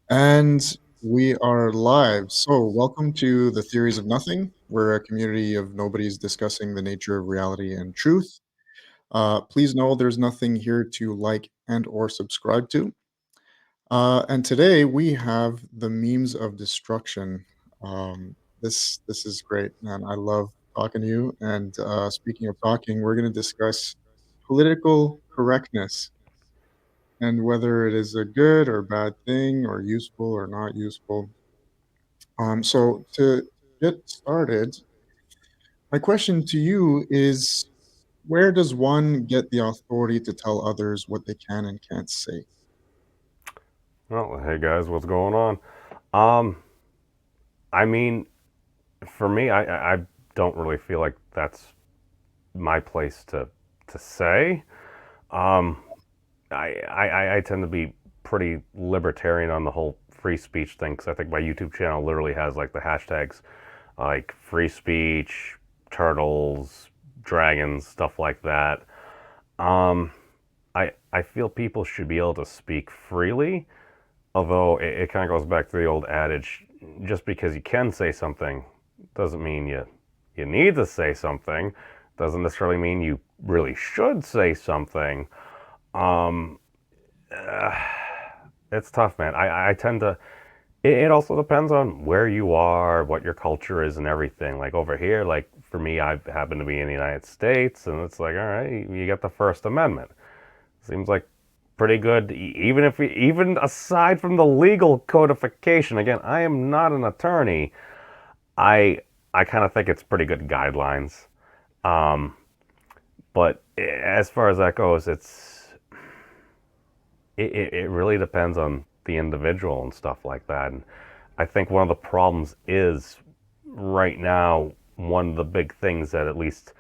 And we are live. So, welcome to the Theories of Nothing. We're a community of nobodies discussing the nature of reality and truth. Please know there's nothing here to like and or subscribe to. And today we have the memes of destruction. This is great, man. I love talking to you. And speaking of talking, we're going to discuss political correctness and whether it is a good or bad thing or useful or not useful. So to get started, my question to you is where does one get the authority to tell others what they can and can't say? Well, hey guys, what's going on? Um, I mean, for me, I don't really feel like that's my place to say. Um, I tend to be pretty libertarian on the whole free speech thing because I think my YouTube channel literally has like the hashtags like free speech, turtles, dragons, stuff like that. Um, I feel people should be able to speak freely. Although it kind of goes back to the old adage, just because you can say something doesn't mean you need to say something. Doesn't necessarily mean you really should say something. Um, uh, it's tough, man. I tend to. It also depends on where you are, what your culture is, and everything. Like over here, like for me, I happen to be in the United States, and it's like, all right, you get the First Amendment. Seems like pretty good, even if even aside from the legal codification. Again, I am not an attorney. I I kind of think it's pretty good guidelines. Um, but as far as that goes, it really depends on the individual and stuff like that. And I think one of the problems is right now one of the big things that at least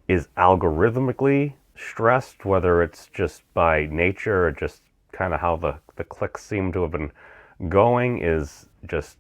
is algorithmically stressed, whether it's just by nature or just kind of how the clicks seem to have been going, is just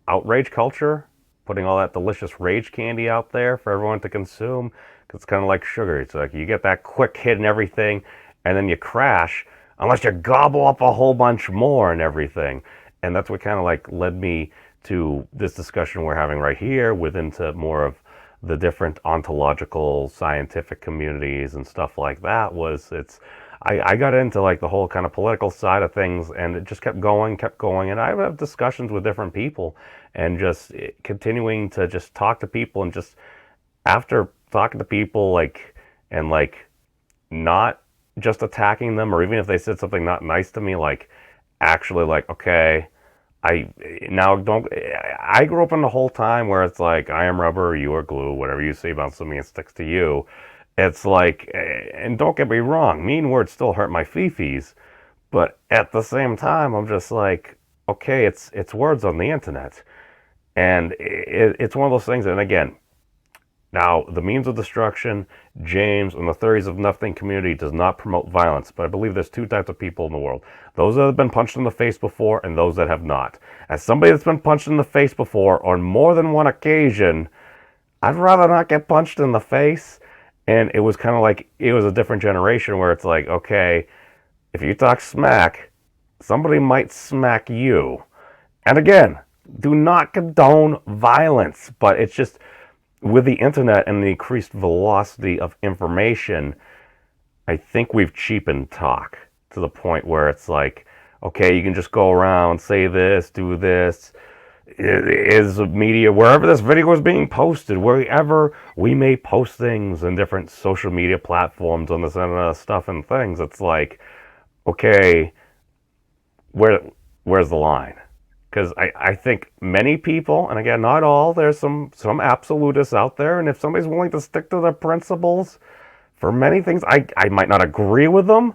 outrage culture, putting all that delicious rage candy out there for everyone to consume. 'Cause it's kind of like sugar. It's like you get that quick hit and everything, and then you crash unless you gobble up a whole bunch more and everything. And that's what kind of like led me to this discussion we're having right here, with into more of the different ontological scientific communities and stuff like that. Was it's I got into like the whole kind of political side of things, and it just kept going, and I would have discussions with different people, and just continuing to just talk to people, and just after talking to people, like, and like not just attacking them, or even if they said something not nice to me, like actually like, okay, I now don't. I grew up in the whole time where it's like I am rubber, you are glue. Whatever you say about something, it sticks to you. It's like, and don't get me wrong, mean words still hurt my fifis, but at the same time, I'm just like, okay, it's words on the internet, and it's one of those things. And again, now, the means of destruction, James, and the theories of nothing community does not promote violence, but I believe there's two types of people in the world: those that have been punched in the face before and those that have not. As somebody that's been punched in the face before on more than one occasion, I'd rather not get punched in the face. And it was kind of like it was a different generation where it's like, okay, if you talk smack, somebody might smack you. And again, do not condone violence, but it's just with the internet and the increased velocity of information, I think we've cheapened talk to the point where it's like, okay, you can just go around, say this, do this. Is media, wherever this video is being posted, wherever we may post things in different social media platforms on this internet stuff and things, it's like, okay, where where's the line? Because I think many people, and again, not all, there's some absolutists out there, and if somebody's willing to stick to their principles for many things, I might not agree with them,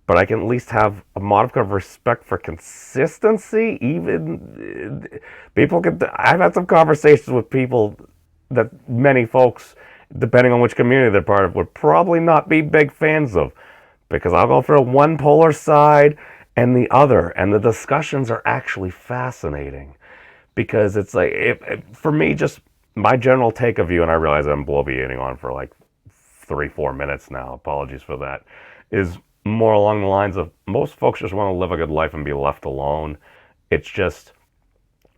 but I can at least have a modicum of respect for consistency. Even people could. I've had some conversations with people that many folks, depending on which community they're part of, would probably not be big fans of, because I'll go for one polar side and the other, and the discussions are actually fascinating because it's like, for me, just my general take of you, and I realize I'm bloviating on for like 3-4 minutes now. Apologies for that. Is more along the lines of most folks just want to live a good life and be left alone, It's just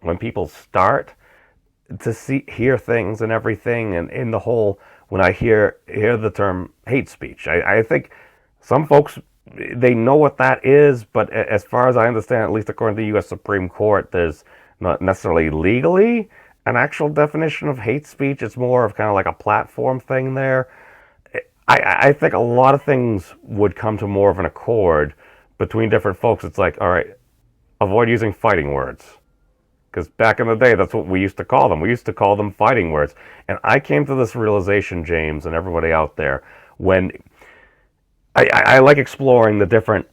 when people start to hear things and everything, and in the whole, when I hear the term hate speech, I think some folks, they know what that is, but as far as I understand, at least according to the U.S. Supreme Court, there's not necessarily legally an actual definition of hate speech. It's more of kind of like a platform thing there. I think a lot of things would come to more of an accord between different folks. It's like, all right, avoid using fighting words. Because back in the day, that's what we used to call them. We used to call them fighting words. And I came to this realization, James, and everybody out there, when I like exploring the different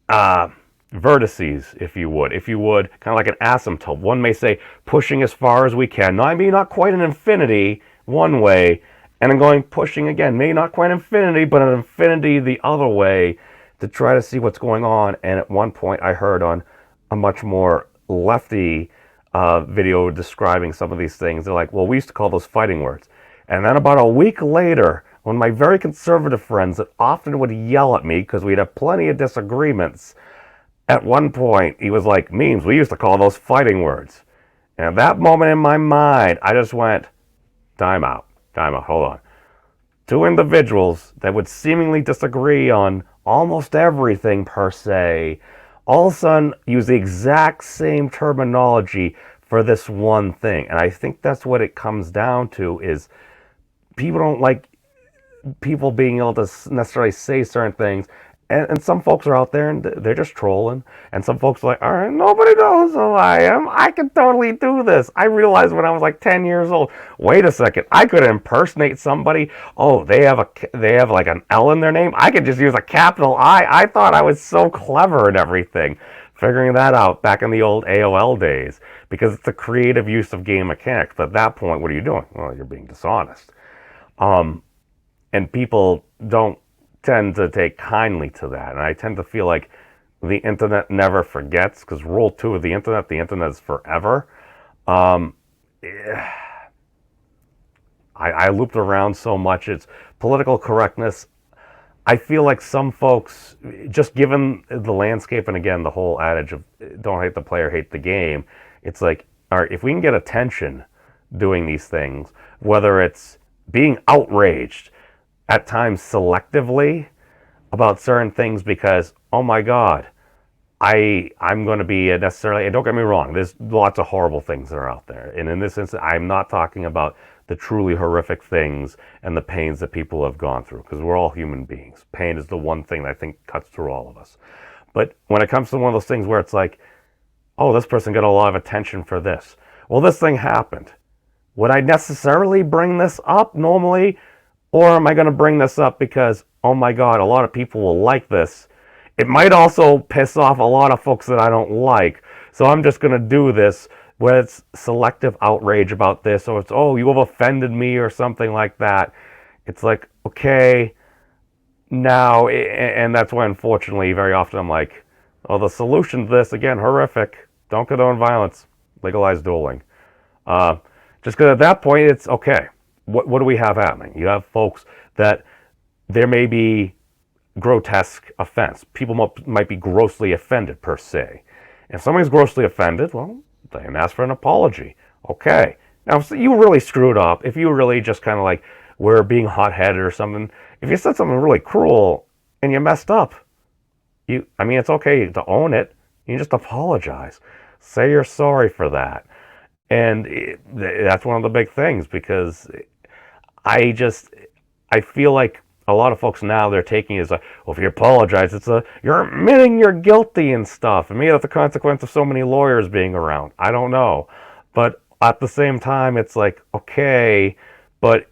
uh, vertices, if you would. If you would, kind of like an asymptote. One may say, pushing as far as we can. Now, I mean, not quite an infinity one way, and I'm going pushing again. Maybe not quite infinity, but an infinity the other way to try to see what's going on. And at one point, I heard on a much more lefty video describing some of these things. They're like, well, we used to call those fighting words. And then about a week later, one of my very conservative friends that often would yell at me because we'd have plenty of disagreements, at one point he was like, memes, we used to call those fighting words. And at that moment in my mind, I just went, time out, hold on. Two individuals that would seemingly disagree on almost everything per se, all of a sudden use the exact same terminology for this one thing. And I think that's what it comes down to is people don't like people being able to necessarily say certain things. And some folks are out there and they're just trolling. And some folks are like, all right, nobody knows who I am. I can totally do this. I realized when I was like 10 years old, wait a second, I could impersonate somebody. Oh, they have like an L in their name. I could just use a capital I. I thought I was so clever and everything. Figuring that out back in the old AOL days because it's a creative use of game mechanics. But at that point, what are you doing? Well, you're being dishonest. And people don't tend to take kindly to that. And I tend to feel like the internet never forgets because rule two of the internet is forever. Um, I looped around so much. It's political correctness. I feel like some folks, just given the landscape, and again, the whole adage of don't hate the player, hate the game, it's like, all right, if we can get attention doing these things, whether it's being outraged, at times selectively about certain things because oh my god I'm going to be necessarily, and don't get me wrong, there's lots of horrible things that are out there, and in this instance I'm not talking about the truly horrific things and the pains that people have gone through because we're all human beings. Pain is the one thing that I think cuts through all of us. But when it comes to one of those things where it's like, oh, this person got a lot of attention for this, well, this thing happened, would I necessarily bring this up normally? Or am I going to bring this up because, oh my God, a lot of people will like this. It might also piss off a lot of folks that I don't like. So I'm just going to do this where it's selective outrage about this. Or it's, oh, you have offended me or something like that. It's like, okay, now, and that's why unfortunately very often I'm like, oh, the solution to this, again, horrific. Don't condone violence. Legalize dueling. Uh, just because at that point it's, okay, what do we have happening? You have folks that there may be grotesque offense. People might be grossly offended per se. If somebody's grossly offended, well, they can ask for an apology. Okay. Now, if you really screwed up, if you really just kind of like were being hot-headed or something, if you said something really cruel and you messed up, I mean, it's okay to own it. You just apologize. Say you're sorry for that. And that's one of the big things because I just, I feel like a lot of folks now, they're taking it as a, well, if you apologize, it's a, you're admitting you're guilty and stuff. And maybe that's a consequence of so many lawyers being around. I don't know. But at the same time, it's like, okay, but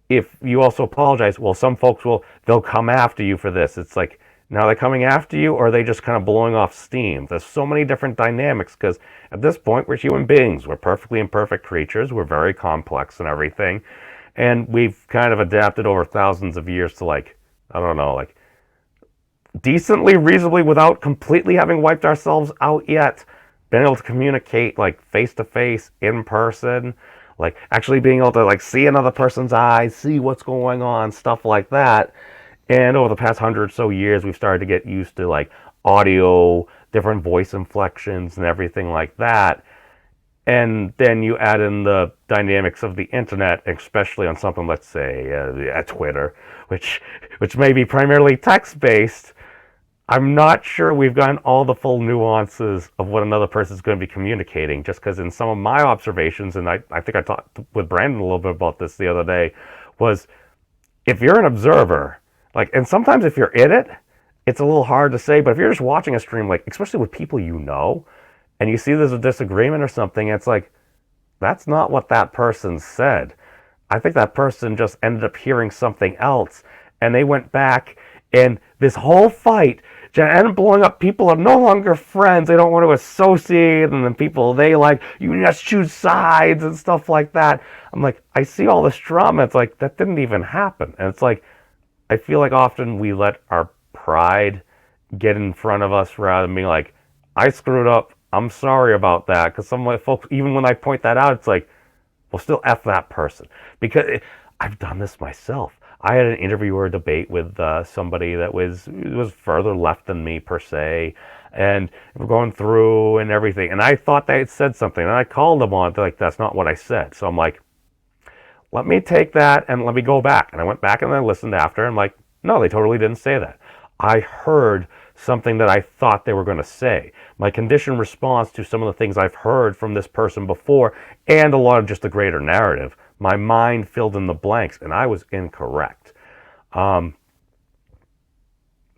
if you also apologize, well, some folks they'll come after you for this. It's like, now they're coming after you or are they just kind of blowing off steam? There's so many different dynamics because at this point, we're human beings. We're perfectly imperfect creatures. We're very complex and everything. And we've kind of adapted over thousands of years to like, I don't know, like decently, reasonably, without completely having wiped ourselves out yet, been able to communicate like face to face, in person, like actually being able to like see another person's eyes, see what's going on, stuff like that. And over the past 100 or so years, we've started to get used to like audio different voice inflections and everything like that. And then you add in the dynamics of the internet, especially on something, let's say, Twitter, which which may be primarily text based. I'm not sure we've gotten all the full nuances of what another person's going to be communicating, just because in some of my observations, and I think I talked with Brandon a little bit about this the other day, was if you're an observer, like, and sometimes if you're in it, it's a little hard to say, but if you're just watching a stream, like, especially with people you know, and you see there's a disagreement or something, it's like, that's not what that person said. I think that person just ended up hearing something else, and they went back, and this whole fight ended up blowing up. People are no longer friends. They don't want to associate, and then people they like you just choose sides and stuff like that. I'm like, I see all this drama. It's like that didn't even happen, and it's like I feel like often we let our pride get in front of us rather than being like, I screwed up. I'm sorry about that. Because some folks, even when I point that out, it's like, well, still F that person. Because I've done this myself. I had an interview or a debate with somebody that was further left than me, per se. And we're going through and everything. And I thought they had said something. And I called them on it. They're like, that's not what I said. So I'm like, let me take that and let me go back. And I went back and I listened after. And I'm like, no, they totally didn't say that. I heard something that I thought they were going to say. My conditioned response to some of the things I've heard from this person before, and a lot of just the greater narrative, my mind filled in the blanks, and I was incorrect. Um,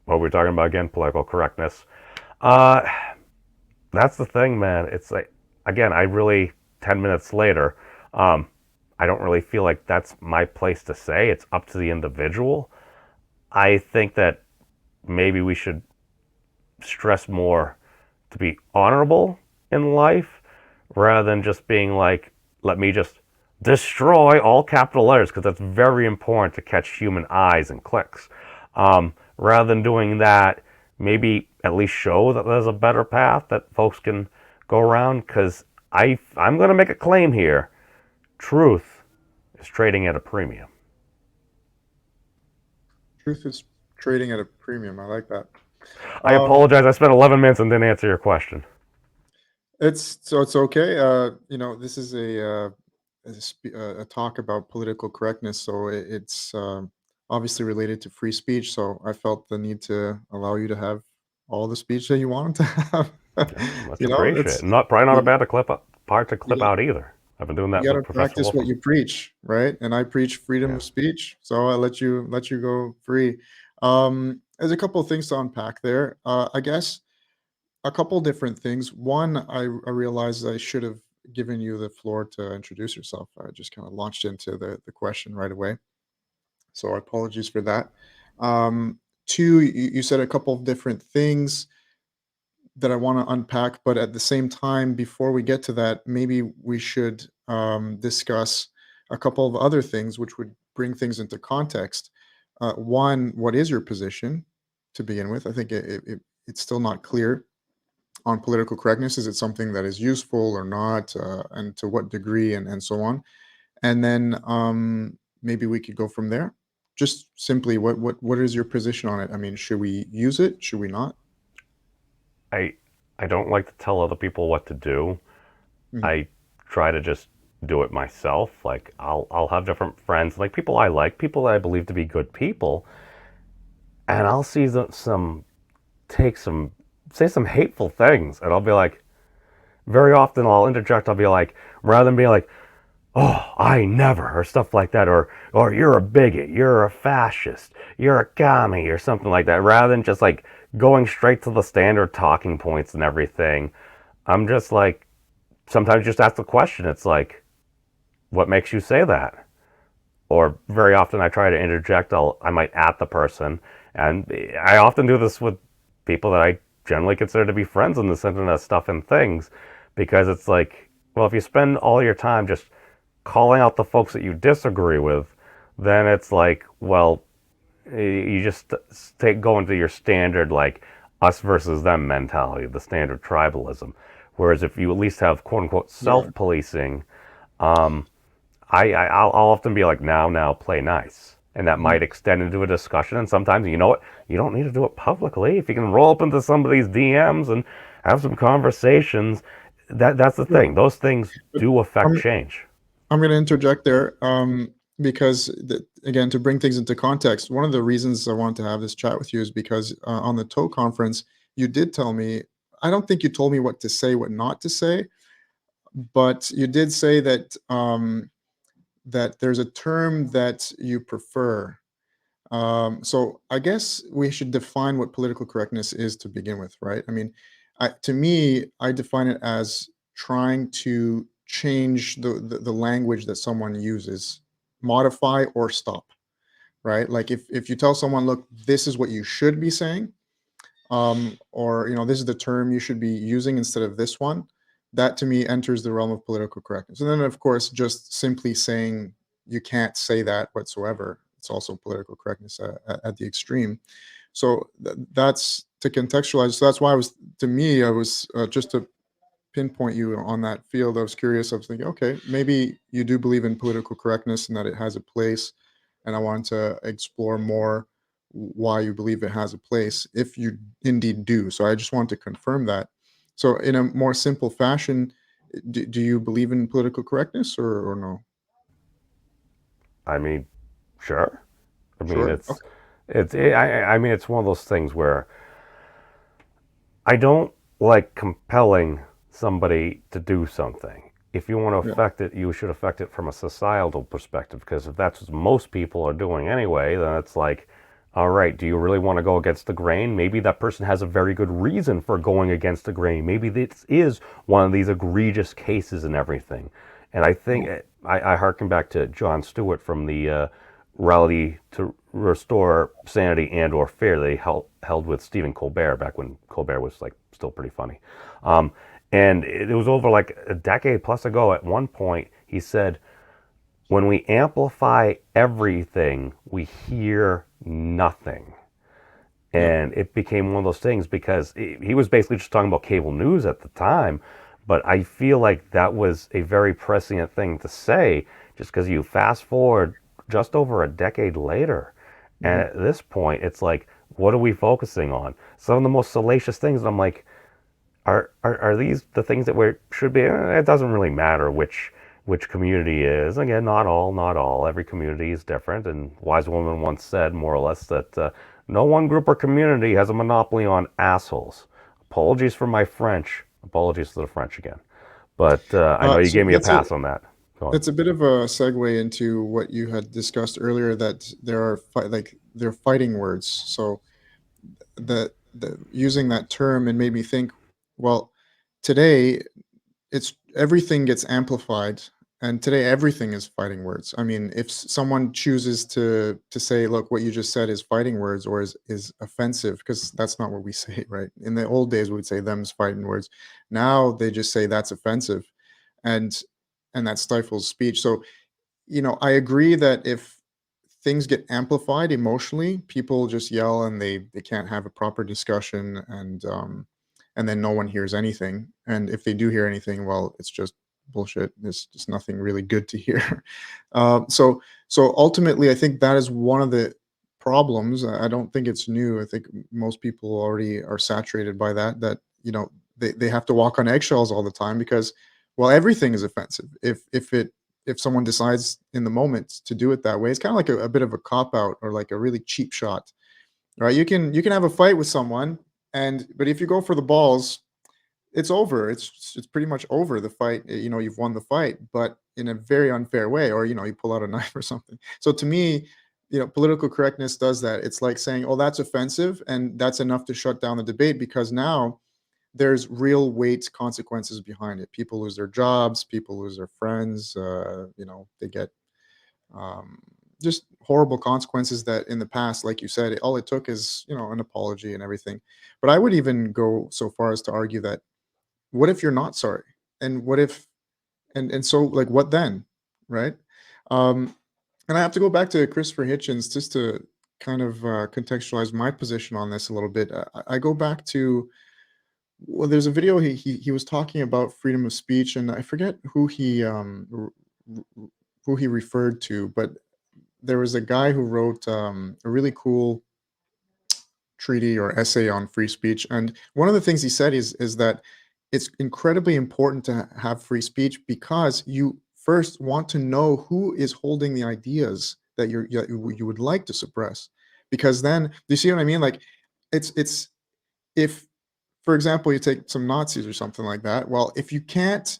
what were we talking about again? Political correctness. Uh, that's the thing, man. It's like, again, I really, 10 minutes later, um, I don't really feel like that's my place to say. It's up to the individual. I think that maybe we should stress more to be honorable in life rather than just being like, let me just destroy all capital letters, because that's very important to catch human eyes and clicks. Rather than doing that, maybe at least show that there's a better path that folks can go around, because I'm going to make a claim here. Truth is trading at a premium. Truth is trading at a premium. I like that. I Um, apologize. I spent 11 minutes and didn't answer your question. it's okay. This is a talk about political correctness, so it's obviously related to free speech. So I felt the need to allow you to have all the speech that you wanted to have. Yeah, much You know, appreciated. it's Not probably not a you, bad to clip up part to you clip got out either. I've been doing you that got with to Professor practice what Wolfram. you preach, right? And I preach freedom Yeah. of speech, so I let you go free. There's a couple of things to unpack there. I guess a couple different things. One, I realized I should have given you the floor to introduce yourself. I just kind of launched into the question right away. So apologies for that. Two, you said a couple of different things that I want to unpack, but at the same time, before we get to that, maybe we should discuss a couple of other things which would bring things into context. One, what is your position to begin with? I think it's still not clear on political correctness. Is it something that is useful or not, and to what degree, and so on? And then maybe we could go from there. Just simply, what is your position on it? I mean, should we use it? Should we not? I I don't like to tell other people what to do. Mhm. I try to just do it myself. Like I'll have different friends, like people I like, people that I believe to be good people, and I'll see some take some say some hateful things, and I'll be like, very often I'll interject. I'll be like, rather than being like, oh, I never, or stuff like that, or you're a bigot, you're a fascist, you're a commie, or something like that, rather than just like going straight to the standard talking points and everything. I'm just like, sometimes just ask the question. It's like, what makes you say that? Or very often I try to interject. I might at the person, and I often do this with people that I generally consider to be friends in this internet stuff and things, because it's like, well, if you spend all your time just calling out the folks that you disagree with, then it's like, well, you just go into your standard like us versus them mentality, the standard tribalism. Whereas if you at least have quote unquote Yeah. self policing, um, I'll often be like, now play nice, and that Mhm. might extend into a discussion. And sometimes, you know what, you don't need to do it publicly. If you can roll up into somebody's DMs and have some conversations. That's the Yeah, thing. Those things but do affect I'm change. I'm going to interject there, because again, to bring things into context, one of the reasons I wanted to have this chat with you is because on the TOE conference, you did tell me. I don't think you told me what to say, what not to say, but you did say that that there's a term that you prefer. So I guess we should define what political correctness is to begin with, right? I mean, to me, I define it as trying to change the language that someone uses, modify or stop, right? Like if you tell someone, look, this is what you should be saying, or this is the term you should be using instead of this one, that to me enters the realm of political correctness. And then of course just simply saying you can't say that whatsoever, it's also political correctness at the extreme. So that's to contextualize. So that's why I was just to pinpoint you on that field. I was curious. I was thinking, okay, maybe you do believe in political correctness and that it has a place. And I wanted to explore more why you believe it has a place, if you indeed do. So I just want to confirm that. So, in a more simple fashion, do you believe in political correctness or no? I mean, sure. I mean, Sure. Okay. I mean, it's one of those things where I don't like compelling somebody to do something. If you want to Yeah. affect it, you should affect it from a societal perspective, because if that's what most people are doing anyway, then it's like, all right, do you really want to go against the grain? Maybe that person has a very good reason for going against the grain. Maybe this is one of these egregious cases and everything. And I think Oh, I harken back to John Stewart from the rally to restore sanity and or fear they held with Stephen Colbert back when Colbert was like still pretty funny. Um, and it was over like a decade plus ago. At one point, he said, "When we amplify everything, we hear nothing." yeah. And it became one of those things because he was basically just talking about cable news at the time. But I feel like that was a very prescient thing to say, just because you fast forward just over a decade later. And Mhm. at this point, it's like, what are we focusing on? Some of the most salacious things. And I'm like, are these the things that we should be? It doesn't really matter which community is. Again, not all. Every community is different. And wise woman once said, more or less, that no one group or community has a monopoly on assholes. Apologies for my French. Apologies to the French again. But I know you So gave me a pass on that. Go on. that's a bit of a segue into what you had discussed earlier, that there are they're fighting words. So the using that term, and made me think, well, today it's everything gets amplified, and today everything is fighting words. I mean, if someone chooses to say, look, what you just said is fighting words or is offensive, because that's not what we say, right? In the old days we would say them's fighting words. Now they just say that's offensive, and that stifles speech. So I agree that if things get amplified emotionally, people just yell and they can't have a proper discussion, and then no one hears anything. And if they do hear anything, well, it's just bullshit. There's just nothing really good to hear. So ultimately, I think that is one of the problems. I don't think it's new. I think most people already are saturated by that. That they have to walk on eggshells all the time because, well, everything is offensive. If someone decides in the moment to do it that way, it's kind of like a bit of a cop out or like a really cheap shot, right? You can have a fight with someone, but if you go for the balls, it's over. It's pretty much over the fight. You've won the fight, but in a very unfair way, or you pull out a knife or something. So to me, political correctness does that. It's like saying, "Oh, that's offensive," and that's enough to shut down the debate because now there's real weight consequences behind it. People lose their jobs, people lose their friends, they get um, just horrible consequences that in the past, like you said, all it took is, an apology and everything. But I would even go so far as to argue that what if you're not sorry? And what if, and so like, what then? Right. Um, and I have to go back to Christopher Hitchens just to kind of contextualize my position on this a little bit. I go back to, well, there's a video he was talking about freedom of speech, and I forget who he referred to, but there was a guy who wrote a really cool treaty or essay on free speech, and one of the things he said is that it's incredibly important to have free speech because you first want to know who is holding the ideas that you would like to suppress, because then do you see what I mean? Like, it's if, for example, you take some Nazis or something like that. Well, if you can't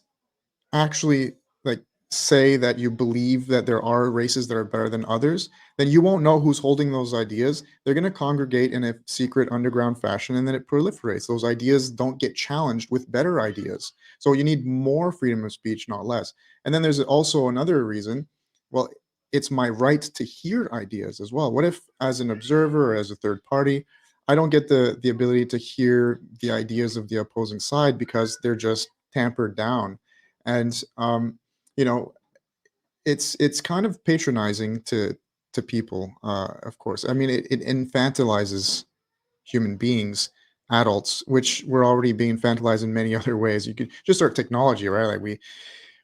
actually, like, say that you believe that there are races that are better than others, then you won't know who's holding those ideas. They're going to congregate in a secret underground fashion, and then it proliferates. Those ideas don't get challenged with better ideas. So you need more freedom of speech, not less. And then there's also another reason. Well, it's my right to hear ideas as well. What if, as an observer or as a third party, I don't get the ability to hear the ideas of the opposing side because they're just tampered down? And you know, it's kind of patronizing to people, of course. I mean, it infantilizes human beings, adults, which were already being infantilized in many other ways. You could just start technology, right? Like,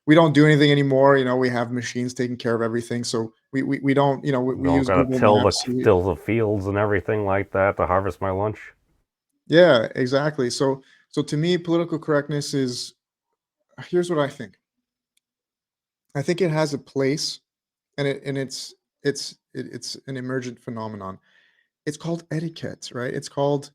we don't do anything anymore. We have machines taking care of everything, so we don't, we Don't use gotta Google till Maps. the fields and everything like that to harvest my lunch. Yeah, exactly. So to me, political correctness is, here's what I think. I think it has a place, and it's an emergent phenomenon. It's called etiquette, right? It's called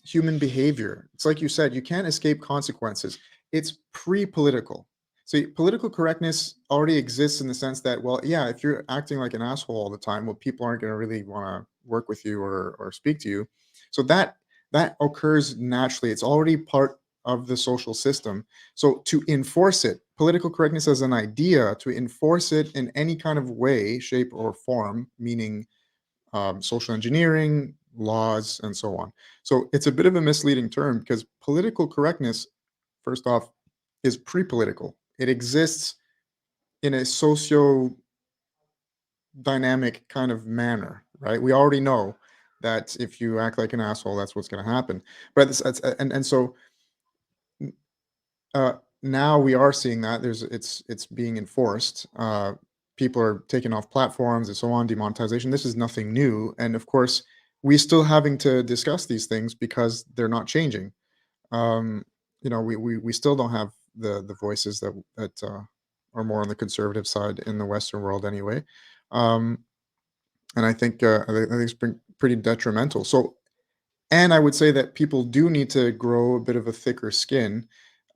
human behavior. It's like you said, you can't escape consequences. It's pre-political. So political correctness already exists in the sense that, well, yeah, if you're acting like an asshole all the time, well, people aren't going to really want to work with you or speak to you. So that occurs naturally. It's already part of the social system. So to enforce it, political correctness as an idea, to enforce it in any kind of way, shape, or form, meaning social engineering, laws, and so on. So it's a bit of a misleading term because political correctness, first off, is pre political. It exists in a socio dynamic kind of manner, right? We already know that if you act like an asshole, that's what's going to happen. But and so uh, now we are seeing that it's being enforced. People are taken off platforms and so on. Demonetization. This is nothing new, and of course, we still having to discuss these things because they're not changing. Um, we still don't have the voices that are more on the conservative side in the Western world anyway. Um, and I think it's been pretty detrimental. So, and I would say that people do need to grow a bit of a thicker skin.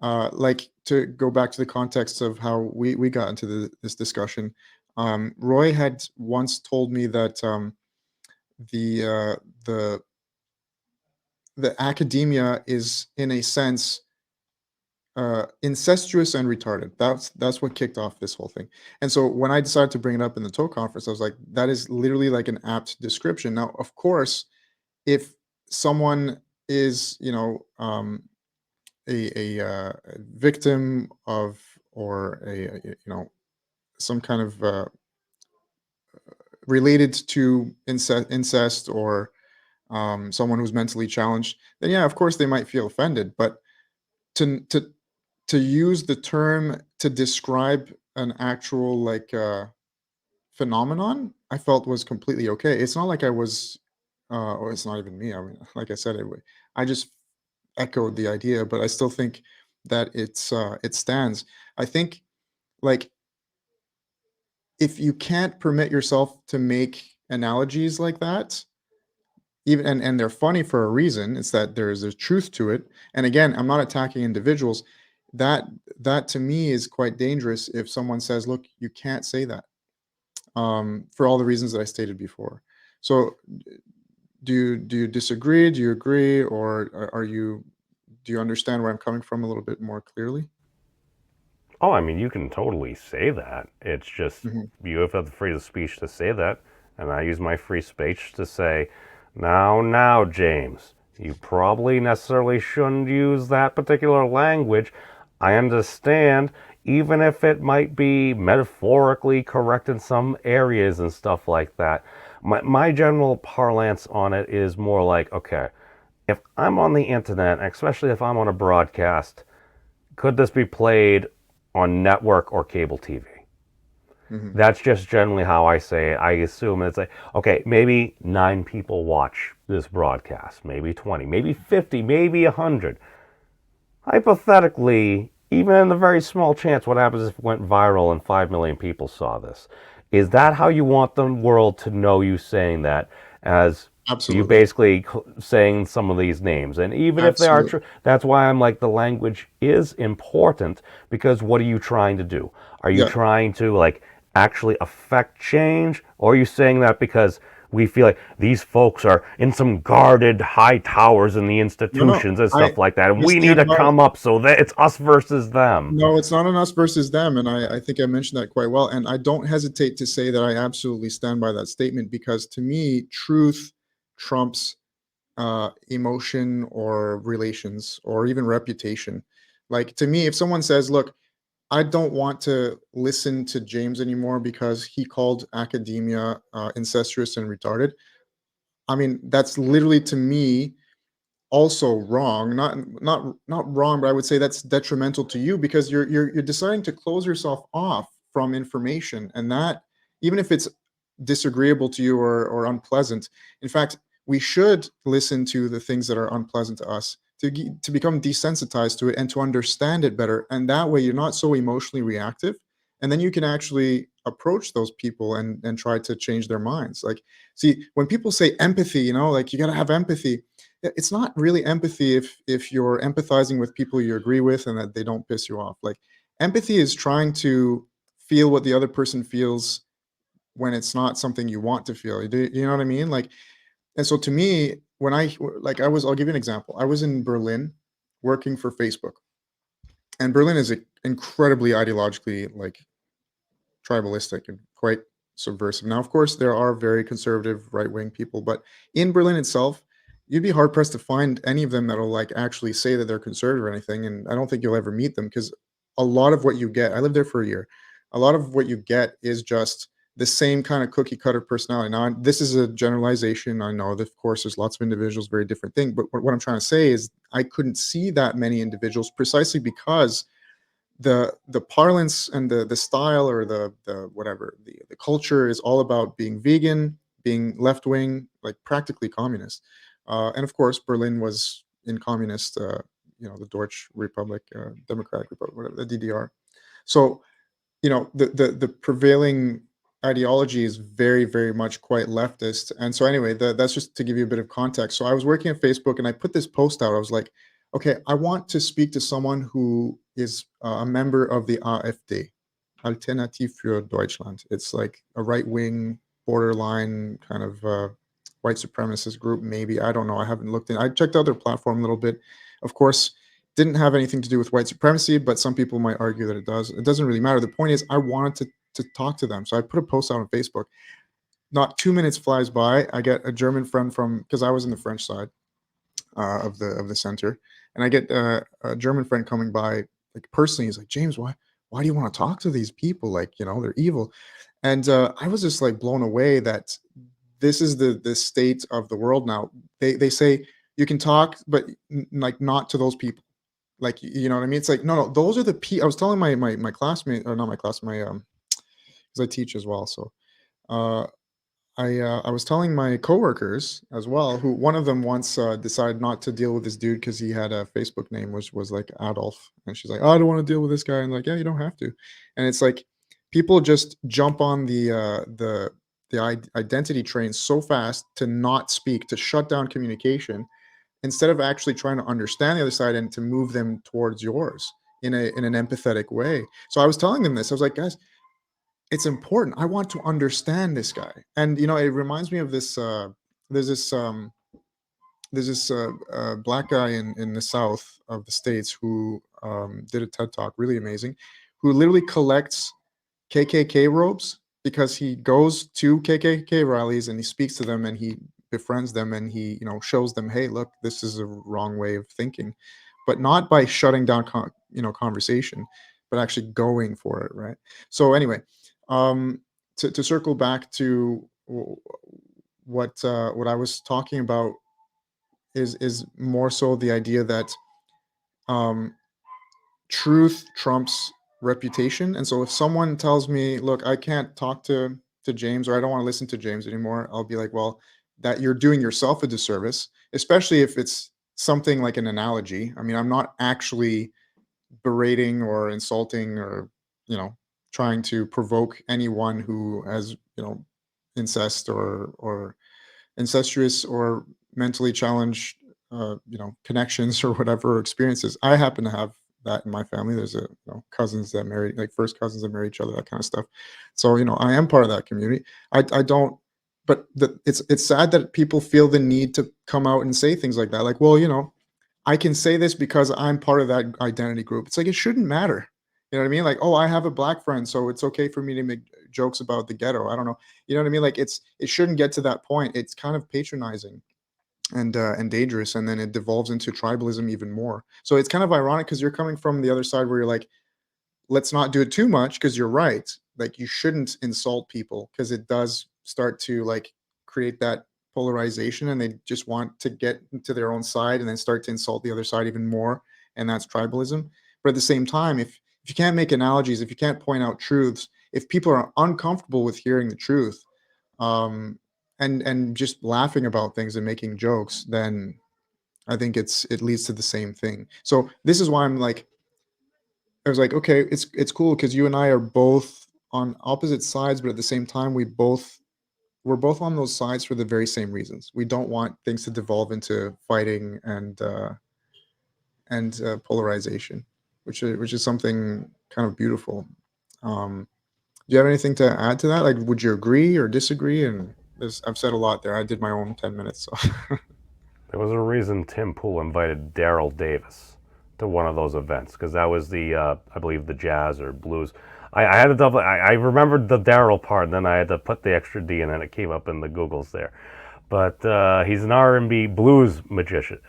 Like, to go back to the context of how we got into this discussion, Roy had once told me that the uh, the the academia is, in a sense, incestuous and retarded. That's what kicked off this whole thing. And so when I decided to bring it up in the TOE conference, I was like, that is literally like an apt description. Now, of course, if someone is, a victim of, or some kind of related to incest, or someone who's mentally challenged, then yeah, of course they might feel offended. But to to to use the term to describe an actual, like, phenomenon, I felt was completely okay. It's not like I was, or it's not even me. I mean, like I said, I just echoed the idea, but I still think that it stands. I think, like, if you can't permit yourself to make analogies like that, even, and they're funny for a reason, it's that there's a truth to it. And again, I'm not attacking individuals. That that to me is quite dangerous if someone says, "Look, you can't say that," for all the reasons that I stated before. So, do you disagree? Do you agree, or are you do you understand where I'm coming from a little bit more clearly? Oh, I mean, you can totally say that. It's just Mhm. you have the freedom of speech to say that, and I use my free speech to say, now, James, you probably necessarily shouldn't use that particular language. I understand, even if it might be metaphorically correct in some areas and stuff like that. My general parlance on it is more like, okay, if I'm on the internet, especially if I'm on a broadcast, could this be played on network or cable TV? Mhm. That's just generally how I say it. I assume it's like, okay, maybe 9 people watch this broadcast, maybe 20, maybe 50, maybe 100. Hypothetically, even in the very small chance, what happens if it went viral and 5 million people saw this? Is that how you want the world to know you saying that, as you Absolutely. basically saying some of these names? And even if they are Absolutely. true, that's why I'm like, the language is important, because what are you trying to do? Are you Yeah. trying to like actually affect change, or are you saying that because we feel like these folks are in some guarded high towers in the No, no. institutions and I stuff like that, and I we need to stand by. come up so that it's us versus them? No, it's not an us versus them, and I think I mentioned that quite well, and I don't hesitate to say that I absolutely stand by that statement because to me, truth trumps, emotion or relations or even reputation. Like, to me, if someone says, "Look, I don't want to listen to James anymore because he called academia, incestuous and retarded," I mean, that's literally to me also wrong, not wrong, but I would say that's detrimental to you because you're deciding to close yourself off from information, and that even if it's disagreeable to you or unpleasant. In fact, we should listen to the things that are unpleasant to us to become desensitized to it and to understand it better, and that way you're not so emotionally reactive, and then you can actually approach those people and try to change their minds. Like, see, when people say empathy, like you got to have empathy, it's not really empathy if you're empathizing with people you agree with and that they don't piss you off. Like, empathy is trying to feel what the other person feels when it's not something you want to feel. You know what I mean? Like, and so to me, when I'll give you an example. I was in Berlin working for Facebook, and Berlin is incredibly ideologically like tribalistic and quite subversive. Now, of course, there are very conservative right wing people, but in Berlin itself, you'd be hard pressed to find any of them that'll like actually say that they're conservative or anything. And I don't think you'll ever meet them because a lot of what you get, I lived there for a year, a lot of what you get is just the same kind of cookie cutter personality. Now, this is a generalization. I know that, of course, there's lots of individuals, very different thing. But what I'm trying to say is I couldn't see that many individuals precisely because the parlance and the style or the whatever the culture is all about being vegan, being left wing, like practically communist. And of course, Berlin was in communist, the Deutsche Republic, Democratic Republic, whatever, the DDR. So the prevailing ideology is very, very much quite leftist. And so anyway, that's just to give you a bit of context. So I was working at Facebook and I put this post out. I was like, okay, I want to speak to someone who is a member of the AfD, Alternative für Deutschland. It's like a right wing, borderline kind of white supremacist group. Maybe, I don't know, I haven't looked in. I checked out their platform a little bit. Of course, didn't have anything to do with white supremacy, but some people might argue that it does. It doesn't really matter. The point is, I wanted to talk to them, so I put a post out on Facebook. Not 2 minutes flies by. I get a German friend from, because I was in the French side of the center, and I get a German friend coming by, like personally. He's like, James, why do you want to talk to these people? Like, they're evil. And I was just like blown away that this is the state of the world now. They say you can talk, but like not to those people. Like, you know what I mean? It's like, no, no, those are I was telling my classmate, or not my class, my because I teach as well. So uh I was telling my coworkers as well, who one of them once decided not to deal with this dude because he had a Facebook name which was like Adolf, and she's like, "Oh, I don't want to deal with this guy," and like, yeah, you don't have to. And it's like people just jump on the identity train so fast to not speak, to shut down communication, instead of actually trying to understand the other side and to move them towards yours in an empathetic way. So I was telling them this. I was like, guys, it's important. I want to understand this guy. And it reminds me of this there's this black guy in the south of the states who did a TED talk, really amazing, who literally collects KKK robes because he goes to KKK rallies and he speaks to them and he befriends them and he shows them, hey, look, this is a wrong way of thinking, but not by shutting down conversation, but actually going for it, right? So anyway, um, to circle back to what I was talking about is more so the idea that um, truth trumps reputation. And so if someone tells me, "Look, I can't talk to James, or I don't want to listen to James anymore," I'll be like, "Well, that you're doing yourself a disservice," especially if it's something like an analogy. I mean, I'm not actually berating or insulting or, you know, trying to provoke anyone who has, incest or incestuous or mentally challenged, connections or whatever experiences. I happen to have that in my family. There's cousins that marry, like first cousins that marry each other, that kind of stuff. So I am part of that community. I don't. But it's sad that people feel the need to come out and say things like that. Like, well, I can say this because I'm part of that identity group. It's like it shouldn't matter. You know what I mean? Like, oh, I have a black friend, so it's okay for me to make jokes about the ghetto. I don't know. You know what I mean? Like it shouldn't get to that point. It's kind of patronizing and dangerous, and then it devolves into tribalism even more. So it's kind of ironic because you're coming from the other side where you're like, let's not do it too much because you're right. Like you shouldn't insult people because it does start to like create that polarization, and they just want to get into their own side and then start to insult the other side even more, and that's tribalism. But at the same time, if you can't make analogies, if you can't point out truths, if people are uncomfortable with hearing the truth, um, and just laughing about things and making jokes, then I think it leads to the same thing. So this is why I was like, okay, it's cool because you and I are both on opposite sides, but at the same time, we're both on those sides for the very same reasons. We don't want things to devolve into fighting and polarization, which is something kind of beautiful. Do you have anything to add to that? Like, would you agree or disagree? And I've said a lot there. I did my own 10 minutes. So There was a reason Tim Pool invited Daryl Davis to one of those events because that was the I believe the jazz or blues. I had to double. I remembered the Daryl part, and then I had to put the extra D, and then it came up in the Googles there. But he's an R&B blues magician.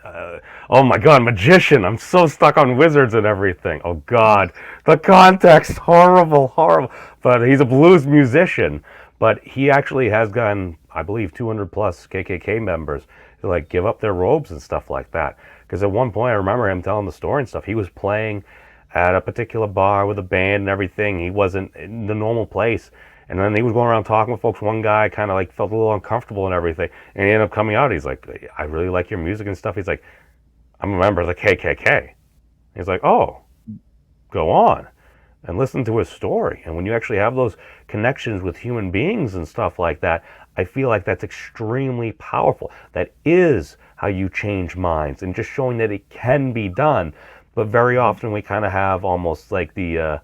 Oh my God, magician! I'm so stuck on wizards and everything. Oh God, the context, horrible, horrible. But he's a blues musician. But he actually has gotten, I believe, 200 plus KKK members to like give up their robes and stuff like that. Because at one point, I remember him telling the story and stuff. He was playing at a particular bar with a band and everything. He wasn't in the normal place. And then he was going around talking with folks. One guy kind of like felt a little uncomfortable and everything. And he ended up coming out. He's like, I really like your music and stuff. He's like, I'm a member of the KKK. He's like, oh, go on and listen to his story. And when you actually have those connections with human beings and stuff like that, I feel like that's extremely powerful. That is how you change minds and just showing that it can be done. But very often we kind of have almost like the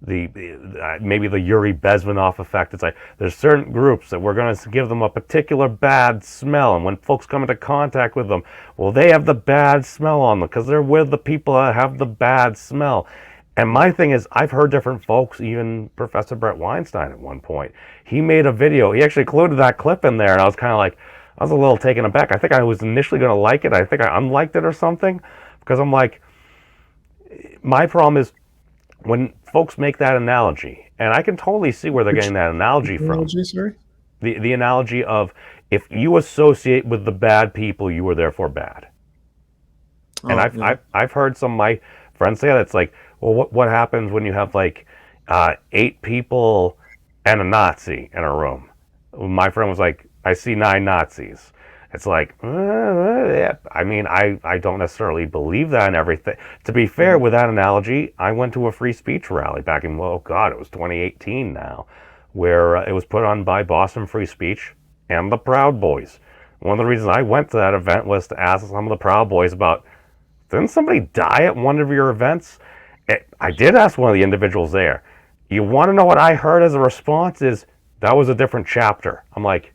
maybe the Yuri Bezmenov effect. It's like there's certain groups that we're going to give them a particular bad smell, and when folks come into contact with them, well, they have the bad smell on them because they're with the people that have the bad smell. And my thing is, I've heard different folks, even Professor Brett Weinstein at one point. He made a video. He actually included that clip in there, and I was kind of like, I was a little taken aback. I think I was initially going to like it. I think I unliked it or something because I'm like, my problem is when folks make that analogy, and I can totally see where they're which getting that analogy from. analogy, sorry? The analogy of if you associate with the bad people, you are therefore bad. And Oh yeah. I've heard some of my friends say that it's like, well, what happens when you have like 8 people and a Nazi in a room? My friend was like, I see 9 Nazis. It's like, yeah. I mean, I don't necessarily believe that and everything. To be fair, Mhm. with that analogy, I went to a free speech rally back in, well, God, it was 2018 now, where it was put on by Boston Free Speech and the Proud Boys. One of the reasons I went to that event was to ask some of the Proud Boys about, didn't somebody die at one of your events? I did ask one of the individuals there. You want to know what I heard as a response is, that was a different chapter. I'm like,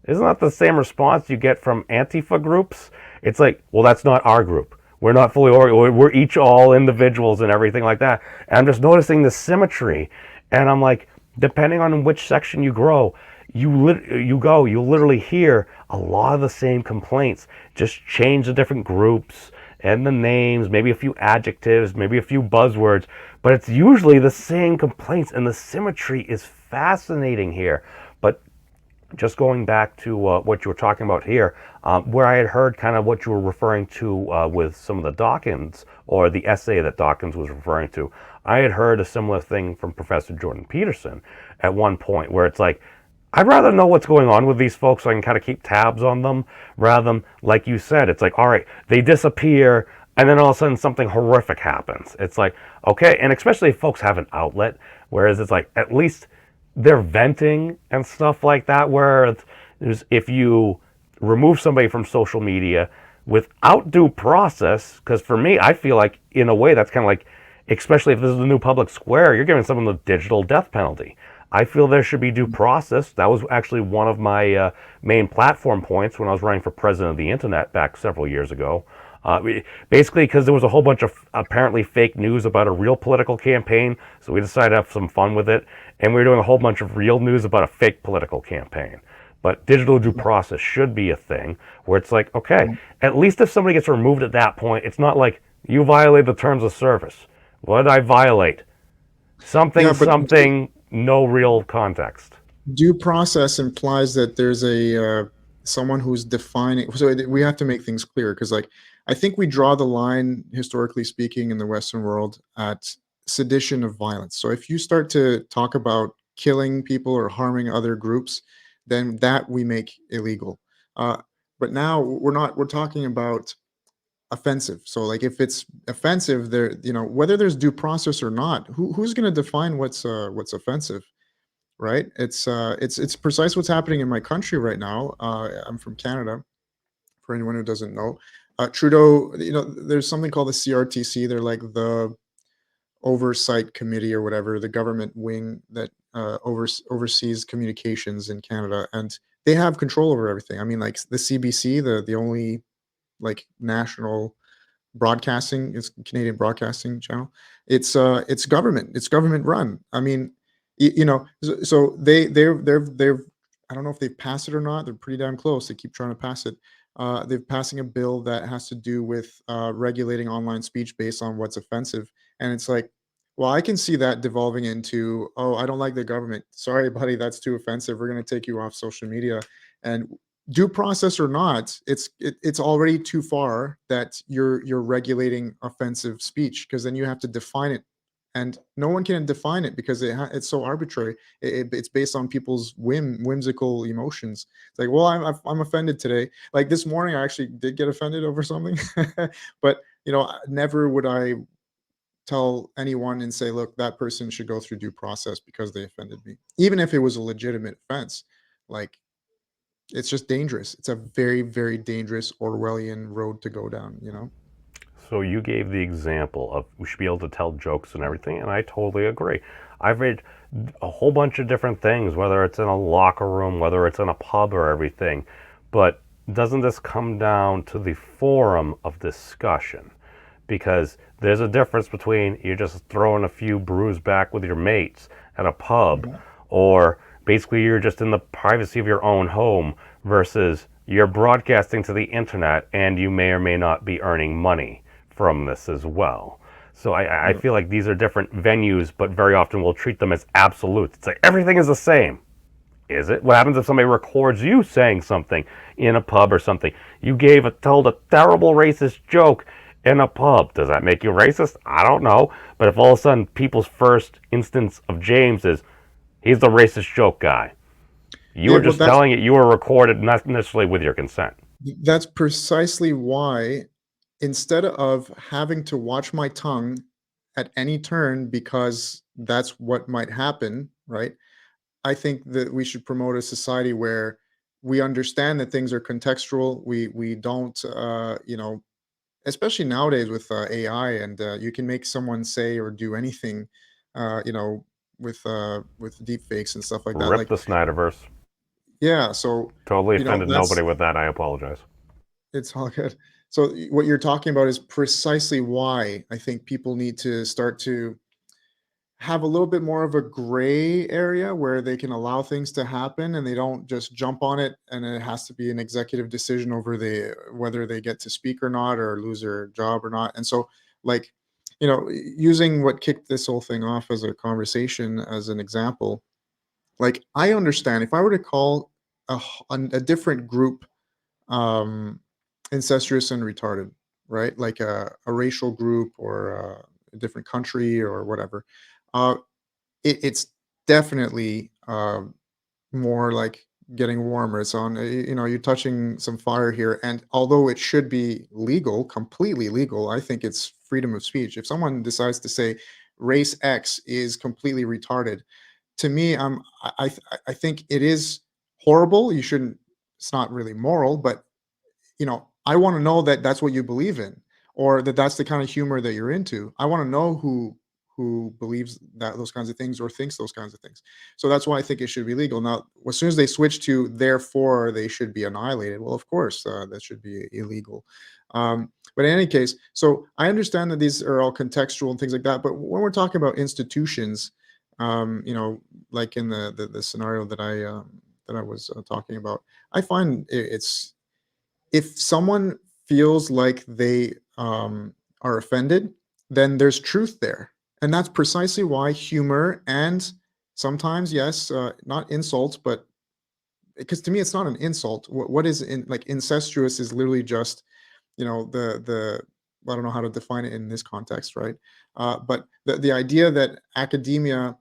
isn't that the same response you get from Antifa groups? It's like, well, that's not our group. We're not fully organized. We're each all individuals and everything like that. And I'm just noticing the symmetry. And I'm like, depending on which section you grow, you literally hear a lot of the same complaints. Just change the different groups and the names, maybe a few adjectives, maybe a few buzzwords, but it's usually the same complaints. And the symmetry is fascinating here. But just going back to what you were talking about here, where I had heard kind of what you were referring to with some of the Dawkins or the essay that Dawkins was referring to, I had heard a similar thing from Professor Jordan Peterson at one point, where it's like, I'd rather know what's going on with these folks so I can kind of keep tabs on them rather than, like you said, it's like, all right, they disappear and then all of a sudden something horrific happens. It's like, okay, and especially if folks have an outlet, whereas it's like, at least they're venting and stuff like that, where if you remove somebody from social media without due process, because for me, I feel like in a way that's kind of like, especially if this is the new public square, you're giving someone the digital death penalty. I feel there should be due process. That was actually one of my main platform points when I was running for president of the internet back several years ago. Basically, because there was a whole bunch of apparently fake news about a real political campaign, so we decided to have some fun with it, and we were doing a whole bunch of real news about a fake political campaign. But digital due process should be a thing where it's like, okay, at least if somebody gets removed at that point, it's not like you violate the terms of service. What did I violate? Something, Yeah, but something, no real context. due process implies that there's a someone who's defining. So we have to make things clear, because like I think we draw the line, historically speaking, in the Western world at sedition of violence. So if you start to talk about killing people or harming other groups, then that we make illegal. uh, but now we're not, we're talking about offensive. So like if it's offensive, there, you know, whether there's due process or not, who's going to define what's offensive? Right? It's precise what's happening in my country right now. I'm from Canada. For anyone who doesn't know, Trudeau. You know, there's something called the CRTC. They're like the oversight committee or whatever, the government wing that oversees communications in Canada, and they have control over everything. I mean, like the CBC, the only like national broadcasting, it's Canadian broadcasting channel. It's government. It's government run. I mean, you know, so they're I don't know if they've passed it or not. They're pretty damn close. They keep trying to pass it. They're passing a bill that has to do with regulating online speech based on what's offensive, and it's like, well, I can see that devolving into, oh, I don't like the government. Sorry, buddy, that's too offensive. We're going to take you off social media. And due process or not, it's already too far that you're regulating offensive speech, because then you have to define it, and no one can define it because it's so arbitrary. It's based on people's whimsical emotions. It's like, well, I'm offended today. Like this morning, I actually did get offended over something, but you know, never would I tell anyone and say, look, that person should go through due process because they offended me, even if it was a legitimate offense. Like, it's just dangerous. It's a very, very dangerous Orwellian road to go down, you know? So you gave the example of we should be able to tell jokes and everything, and I totally agree. I've read a whole bunch of different things, whether it's in a locker room, whether it's in a pub or everything, but doesn't this come down to the forum of discussion? Because there's a difference between you're just throwing a few brews back with your mates at a pub, Mhm. or basically you're just in the privacy of your own home versus you're broadcasting to the internet and you may or may not be earning money from this as well. So I Yeah. feel like these are different venues, but very often we'll treat them as absolutes. It's like everything is the same. Is it? What happens if somebody records you saying something in a pub or something? You told a terrible racist joke in a pub. Does that make you racist? I don't know. But if all of a sudden people's first instance of James is he's the racist joke guy, you Yeah, were well, just telling it you were recorded not necessarily with your consent. that's precisely why, instead of having to watch my tongue at any turn because that's what might happen, right? I think that we should promote a society where we understand that things are contextual. We don't, you know, especially nowadays with AI, and you can make someone say or do anything, you know, with deep fakes and stuff like that. Rip Like, the Snyderverse. yeah, so Totally you know, offended nobody that's, with that. I apologize. it's all good. So what you're talking about is precisely why I think people need to start to have a little bit more of a gray area where they can allow things to happen and they don't just jump on it, and it has to be an executive decision over the whether they get to speak or not, or lose their job or not. And so, like, you know, using what kicked this whole thing off as a conversation as an example, like, I understand if I were to call a different group um, incestuous and retarded, right? Like a racial group or a different country or whatever. Uh, it's definitely more like getting warmer. It's on, you're touching some fire here. And although it should be legal, completely legal, I think it's freedom of speech. If someone decides to say race X is completely retarded, to me, I think it is horrible. You shouldn't. It's not really moral, but I wanna know that that's what you believe in, or that that's the kind of humor that you're into. I wanna know who believes that those kinds of things or thinks those kinds of things. So that's why I think it should be legal. Now, as soon as they switch to therefore they should be annihilated, well, of course, that should be illegal. But in any case, so I understand that these are all contextual and things like that, but when we're talking about institutions, um, you know, like in the scenario that I was talking about, I find it's if someone feels like they are offended, then there's truth there. And that's precisely why humor and sometimes, yes, not insults, but because to me, it's not an insult. What is in like incestuous is literally just, the I don't know how to define it in this context, right? But the idea that academia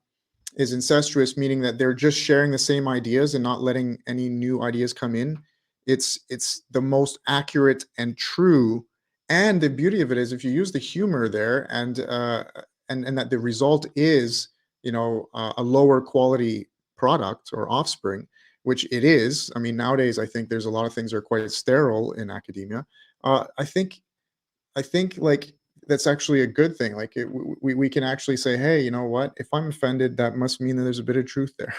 is incestuous, meaning that they're just sharing the same ideas and not letting any new ideas come in. It's the most accurate and true. And the beauty of it is if you use the humor there and that the result is a lower quality product or offspring, which it is. I mean, nowadays I think there's a lot of things that are quite sterile in academia. I think like that's actually a good thing. Like we can actually say, hey, you know what? If I'm offended, that must mean that there's a bit of truth there.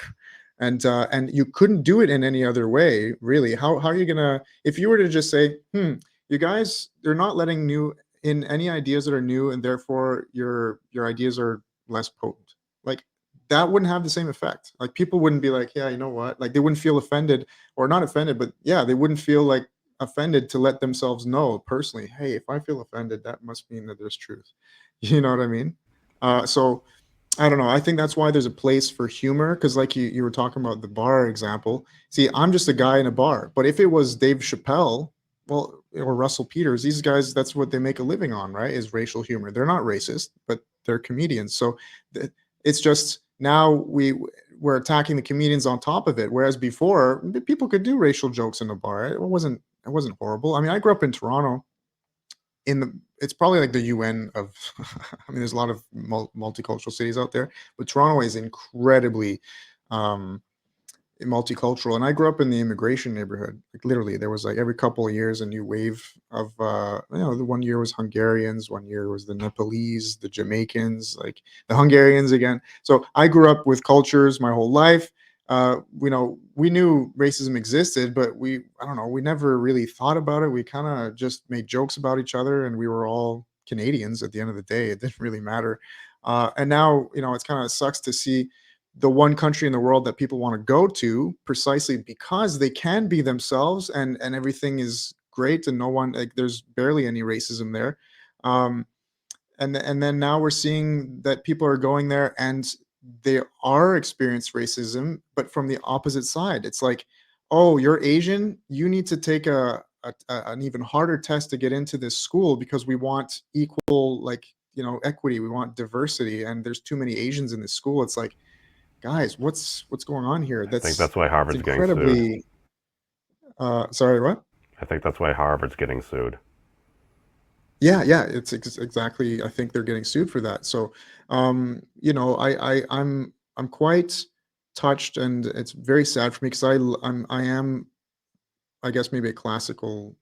And you couldn't do it in any other way, really. How are you gonna if you were to just say, you guys, they're not letting new in any ideas that are new, and therefore your ideas are less potent. Like that wouldn't have the same effect. Like people wouldn't be like, yeah, you know what? Like they wouldn't feel offended or not offended, but yeah, they wouldn't feel like offended to let themselves know personally, hey, if I feel offended, that must mean that there's truth. You know what I mean? So I don't know. I think that's why there's a place for humor because, like you were talking about the bar example. See, I'm just a guy in a bar, but if it was Dave Chappelle, well, or Russell Peters, these guys, that's what they make a living on, right? Is racial humor. They're not racist, but they're comedians. So th- it's just now we're attacking the comedians on top of it, whereas before people could do racial jokes in a bar. It wasn't horrible. I mean, I grew up in Toronto in the it's probably like the UN of I mean, there's a lot of multicultural cities out there, but Toronto is incredibly um, multicultural. And I grew up in the immigration neighborhood. Like literally, there was like every couple of years a new wave of the one year was Hungarians, one year was the Nepalese, the Jamaicans, like the Hungarians again. So I grew up with cultures my whole life. We knew racism existed, but I don't know, we never really thought about it. We kind of just made jokes about each other, and we were all Canadians at the end of the day. It didn't really matter. And now, it's kind of sucks to see the one country in the world that people want to go to precisely because they can be themselves and everything is great and no one like there's barely any racism there. Um, and then now we're seeing that people are going there and they are experience racism, but from the opposite side. It's like, oh, you're Asian, you need to take an even harder test to get into this school because we want equal, like, equity, we want diversity, and there's too many Asians in this school. It's like, guys, what's going on here? I think That's that's why it's Harvard's getting sued. incredibly sorry, what? I think that's why Harvard's getting sued. Yeah, yeah, it's exactly. I think they're getting sued for that. So, I'm quite touched, and it's very sad for me because I am, I guess, maybe a classical.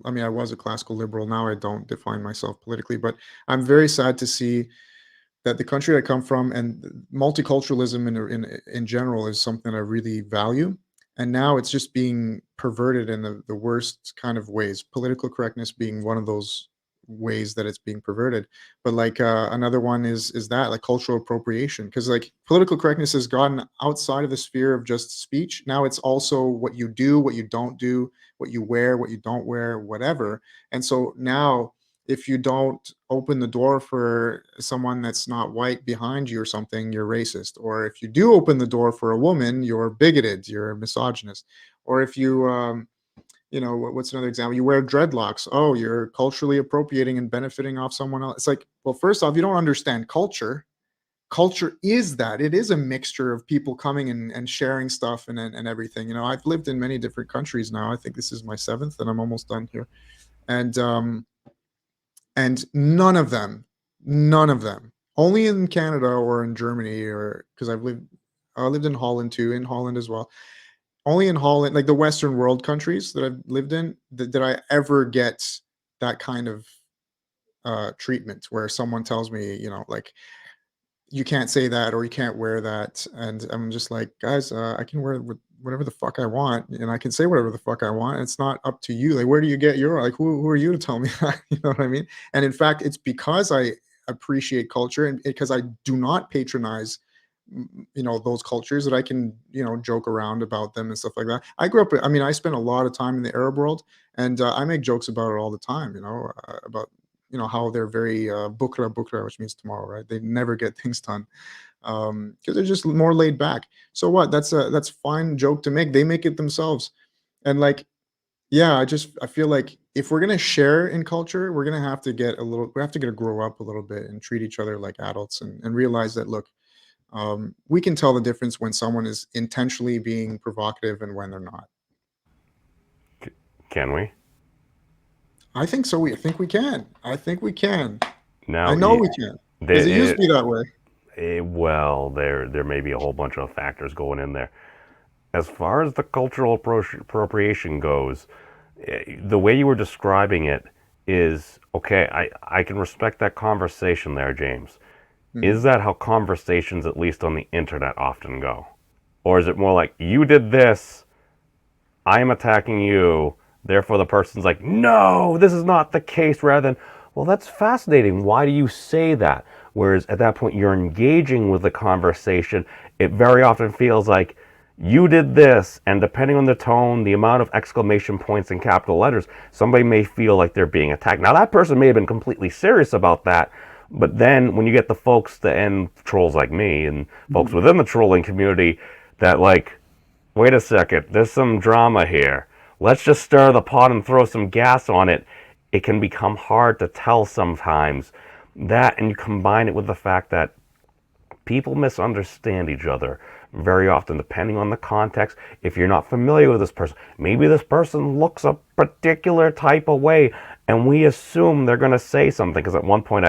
I mean, I was a classical liberal. Now I don't define myself politically, but I'm very sad to see that the country I come from and multiculturalism in general is something I really value. And now it's just being perverted in the worst kind of ways. Political correctness being one of those ways that it's being perverted. But like another one is that like cultural appropriation, because like political correctness has gotten outside of the sphere of just speech. Now it's also what you do, what you don't do, what you wear, what you don't wear, whatever. And so now if you don't open the door for someone that's not white behind you or something, you're racist. Or if you do open the door for a woman, you're bigoted, you're a misogynist. Or if you what's another example? You wear dreadlocks. Oh, you're culturally appropriating and benefiting off someone else. It's like, well, first off, you don't understand culture. Culture is that it is a mixture of people coming and sharing stuff and everything. I've lived in many different countries now. I think this is my seventh, and I'm almost done here. And none of them, only in Canada or in Germany, or because I lived in Holland too, in Holland as well. Only in Holland, like the Western world countries that I've lived in, did I ever get that kind of treatment where someone tells me, like, you can't say that or you can't wear that. And I'm just like, guys, I can wear whatever the fuck I want, and I can say whatever the fuck I want. It's not up to you. Like, where do you get your, like, who are you to tell me that? You know what I mean? And in fact, it's because I appreciate culture, and because I do not patronize those cultures, that I can joke around about them and stuff like that. I grew up, I mean, I spent a lot of time in the Arab world, and I make jokes about it all the time, about how they're very bukra bukra, which means tomorrow, right? They never get things done, because they're just more laid back. So what? That's fine joke to make. They make it themselves. And like, yeah, I feel like if we're gonna share in culture, we have to get to grow up a little bit and treat each other like adults, and realize that, look, we can tell the difference when someone is intentionally being provocative and when they're not. Can we? I think so. I think we can. I think we can. I Now, know we can, because it used to be that way. well, there may be a whole bunch of factors going in there. As far as the cultural appropriation goes, the way you were describing it is okay. I can respect that conversation there, James. Is Mhm. that how conversations, at least on the internet, often go? Or is it more like, you did this, I'm attacking you, therefore the person's like, no, this is not the case, rather than, well, that's fascinating. Why do you say that? Whereas at that point, you're engaging with the conversation. It very often feels like, you did this, and depending on the tone, the amount of exclamation points and capital letters, somebody may feel like they're being attacked. Now, that person may have been completely serious about that, but then when you get the folks, and trolls like me, and folks Mhm. within the trolling community that, like, wait a second, there's some drama here. Let's just stir the pot and throw some gas on it. It can become hard to tell sometimes. That, and you combine it with the fact that people misunderstand each other very often, depending on the context. If you're not familiar with this person, maybe this person looks a particular type of way, and we assume they're going to say something. Because at one point,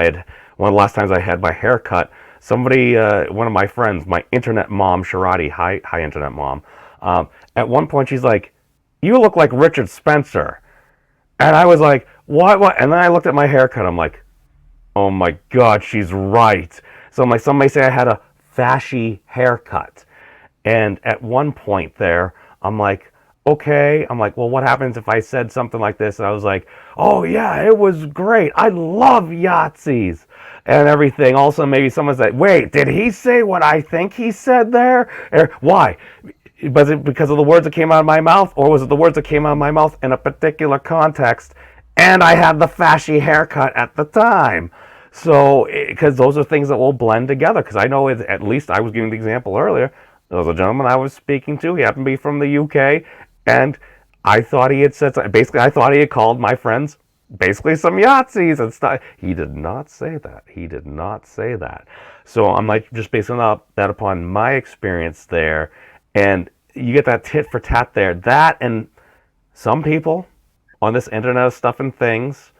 one of the last times I had my hair cut, somebody, one of my friends, my internet mom, Sharati, hi internet mom, at one point she's like, "You look like Richard Spencer," and I was like, "What?" And then I looked at my haircut. I'm like, oh my god, she's right. So I'm like, some may say I had a fashy haircut. And at one point there, I'm like, okay. I'm like, well, what happens if I said something like this? And I was like, oh yeah, it was great. I love Yahtzees and everything. Also, maybe someone said, wait, did he say what I think he said there? Or, why? Was it because of the words that came out of my mouth, or was it the words that came out of my mouth in a particular context? And I had the fashy haircut at the time. So, because those are things that will blend together. Because I know, at least I was giving the example earlier. There was a gentleman I was speaking to. He happened to be from the UK, and I thought he had said something. Basically, I thought he had called my friends basically some Yahtzees and stuff. He did not say that. He did not say that. So I'm like just basing that upon my experience there, and you get that tit for tat there. That, and some people on this internet of stuff and things,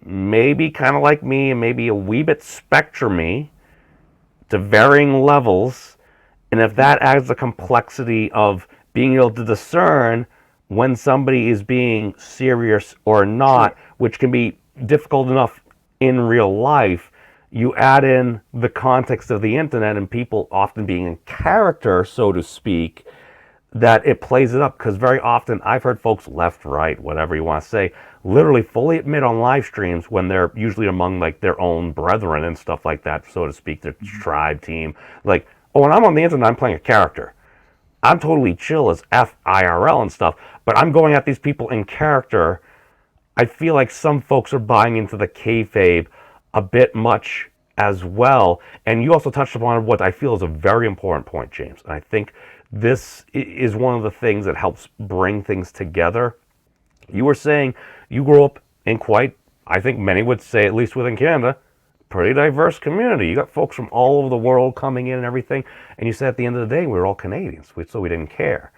maybe kind of like me, and maybe a wee bit spectrumy to varying levels. And if that adds the complexity of being able to discern when somebody is being serious or Sure. not, which can be difficult enough in real life, you add in the context of the internet and people often being in character, so to speak, that it plays it up. Because very often I've heard folks left, right, whatever you want to say, literally fully admit on live streams, when they're usually among like their own brethren and stuff like that, so to speak, their Mhm. tribe team, like, oh, when I'm on the internet, I'm playing a character. I'm totally chill as F IRL and stuff, but I'm going at these people in character. I feel like some folks are buying into the kayfabe a bit much as well. And you also touched upon what I feel is a very important point, James. And I think This is one of the things that helps bring things together. You were saying you grew up in quite, I think many would say, at least within Canada, pretty diverse community. You got folks from all over the world coming in and everything. And you said at the end of the day, we were all Canadians, so we didn't care.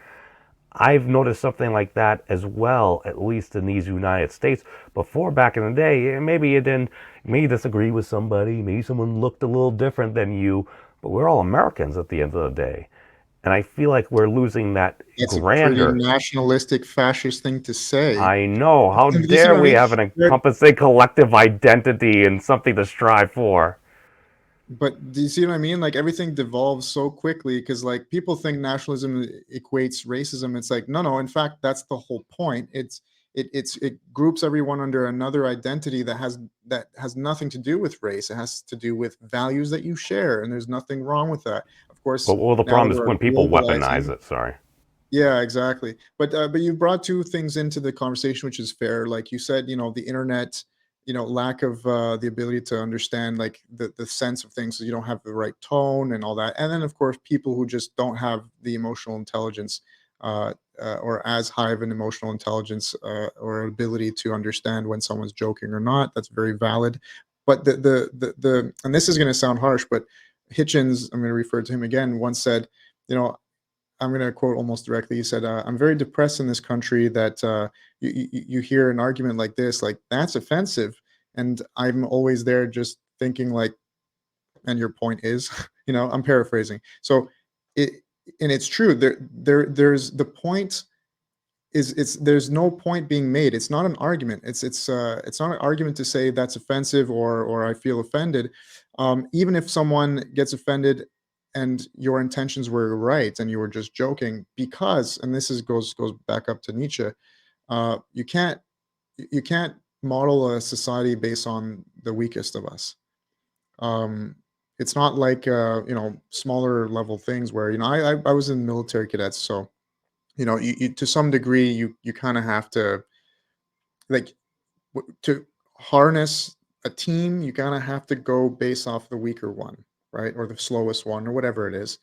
I've noticed something like that as well, at least in these United States. Before, back in the day, maybe you didn't, maybe you disagree with somebody, maybe someone looked a little different than you, but we're all Americans at the end of the day. And I feel like we're losing that That's a pretty grandeur. nationalistic, fascist thing to say. I know. How And you see dare what I we mean? have an There encompassing collective identity and something to strive for? But do you see what I mean? Like everything devolves so quickly because like people think nationalism equates racism. It's like no, no. In fact, that's the whole point. It groups everyone under another identity that has nothing to do with race. It has to do with values that you share, and there's nothing wrong with that. Of But course, well, the now that problem is we're when people weaponize globalizing, it. Sorry. yeah, exactly. But you brought two things into the conversation, which is fair. Like you said, the internet, lack of the ability to understand like the sense of things, so you don't have the right tone and all that. And then of course, people who just don't have the emotional intelligence or as high of an emotional intelligence or ability to understand when someone's joking or not. That's very valid. But the and this is going to sound harsh, but Hitchens, I'm going to refer to him again, once said, you know, I'm going to quote almost directly. He said, "I'm very depressed in this country that you hear an argument like this, like that's offensive, and I'm always there just thinking like, and your point is, I'm paraphrasing. So, it and it's true. There's the point is it's there's no point being made. It's not an argument. It's not an argument to say that's offensive or I feel offended. Even if someone gets offended and your intentions were right and you were just joking, because and this is goes back up to Nietzsche. You can't model a society based on the weakest of us. Um, it's not like smaller level things where I was in military cadets, so you to some degree you kind of have to like to harness a team, you kind of have to go based off the weaker one, right, or the slowest one, or whatever it is.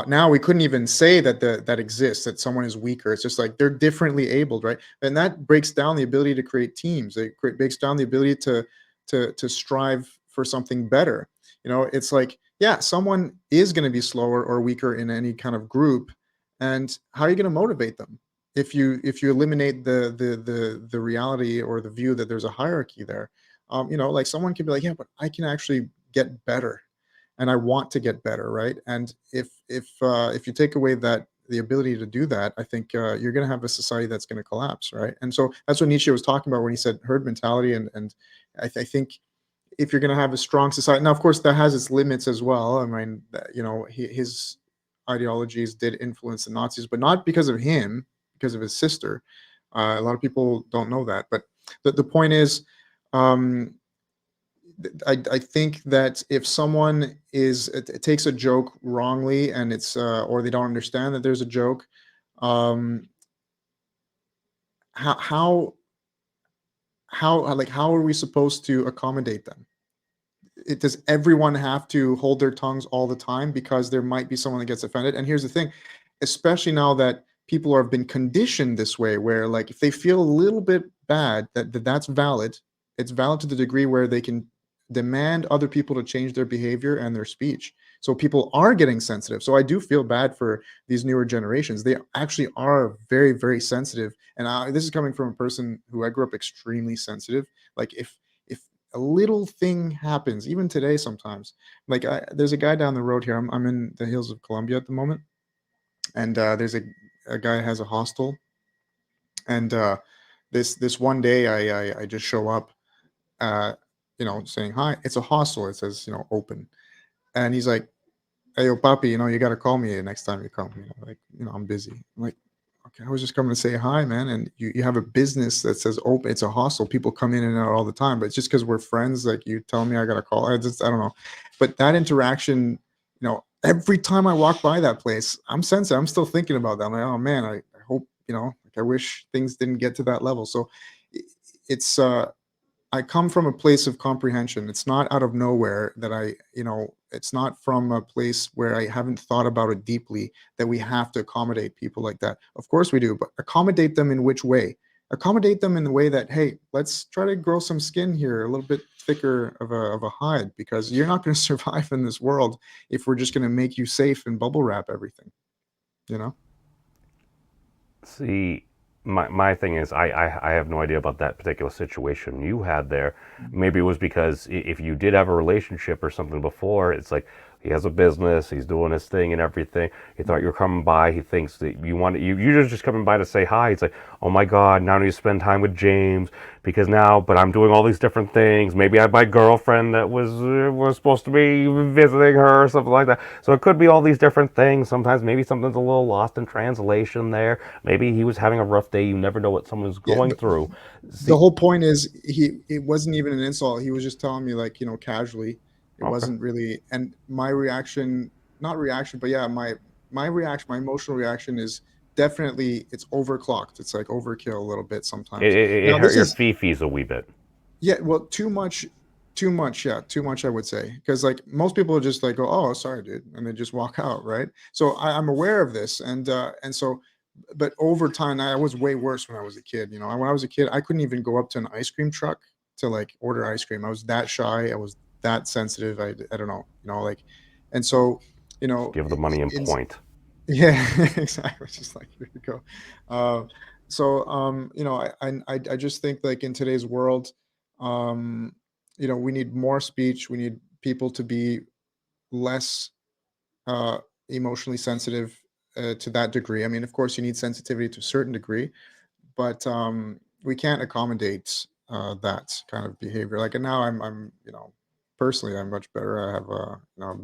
Now we couldn't even say that exists, that someone is weaker. It's just like they're differently abled, right? And that breaks down the ability to create teams. Breaks down the ability to strive for something better. It's like, yeah, someone is going to be slower or weaker in any kind of group, and how are you going to motivate them? If you eliminate the reality or the view that there's a hierarchy there, like someone can be like, yeah, but I can actually get better, and I want to get better, right? And if you take away that the ability to do that, I think you're going to have a society that's going to collapse, right? And so that's what Nietzsche was talking about when he said herd mentality, and I think if you're going to have a strong society, now of course that has its limits as well. I mean, his ideologies did influence the Nazis, but not because of him, because of his sister. A lot of people don't know that, but the point is, um, I think that if someone it takes a joke wrongly and it's or they don't understand that there's a joke, um, how how how are we supposed to accommodate them? Does everyone have to hold their tongues all the time because there might be someone that gets offended? And here's the thing, especially now that people have been conditioned this way, where like if they feel a little bit bad, that's valid. It's valid to the degree where they can demand other people to change their behavior and their speech. So people are getting sensitive. So I do feel bad for these newer generations. They actually are very, very sensitive. And this is coming from a person who I grew up extremely sensitive. Like if a little thing happens, even today sometimes. Like there's a guy down the road here. I'm in the hills of Colombia at the moment, and there's a guy has a hostel, and this one day I just show up, uh, saying hi. It's a hostel. It says open, and he's like, "Hey, yo, papi, you got to call me next time you come. Like, I'm busy." I'm like, "Okay, I was just coming to say hi, man." And you have a business that says open. It's a hostel. People come in and out all the time. But it's just because we're friends, like you tell me I got to call. I don't know. But that interaction, every time I walk by that place, I'm sensitive. I'm still thinking about that. I'm like, oh man, I hope, like I wish things didn't get to that level. So it's I come from a place of comprehension. It's not out of nowhere that it's not from a place where I haven't thought about it deeply that we have to accommodate people like that. Of course we do, but accommodate them in which way? Accommodate them in the way that, hey, let's try to grow some skin here, a little bit thicker of a hide, because you're not going to survive in this world if we're just going to make you safe and bubble wrap everything, you know? See, my thing is, I have no idea about that particular situation you had there. Maybe it was because if you did have a relationship or something before, it's like he has a business, he's doing his thing and everything. He thought you were coming by. He thinks that you're just coming by to say hi. It's like, oh my God, now I need to spend time with James because now, but I'm doing all these different things. Maybe I have my girlfriend that was supposed to be visiting her or something like that. So it could be all these different things. Sometimes maybe something's a little lost in translation there. Maybe he was having a rough day. You never know what someone's Yeah, going through. the See, whole point is it wasn't even an insult. He was just telling me, like, casually. It okay. wasn't really, and my reaction, not reaction, but yeah, my reaction, my emotional reaction is definitely it's overclocked. It's like overkill a little bit It, sometimes. it, it Now hurt this your is fifis a wee bit. yeah, well, too much, yeah, too much, I would say, because like most people just like go, "Oh, sorry, dude," and they just walk out, right? So I'm aware of this, and so, but over time, I was way worse when I was a kid. When I was a kid, I couldn't even go up to an ice cream truck to like order ice cream. I was that shy. I was that sensitive. I don't know, like, and so, Just give the money and in point. yeah, exactly. Just like here you go. I just think like in today's world, um, we need more speech. We need people to be less uh, emotionally sensitive to that degree. I mean, of course, you need sensitivity to a certain degree, but we can't accommodate that kind of behavior. Like, and now I'm personally, I'm much better. I have a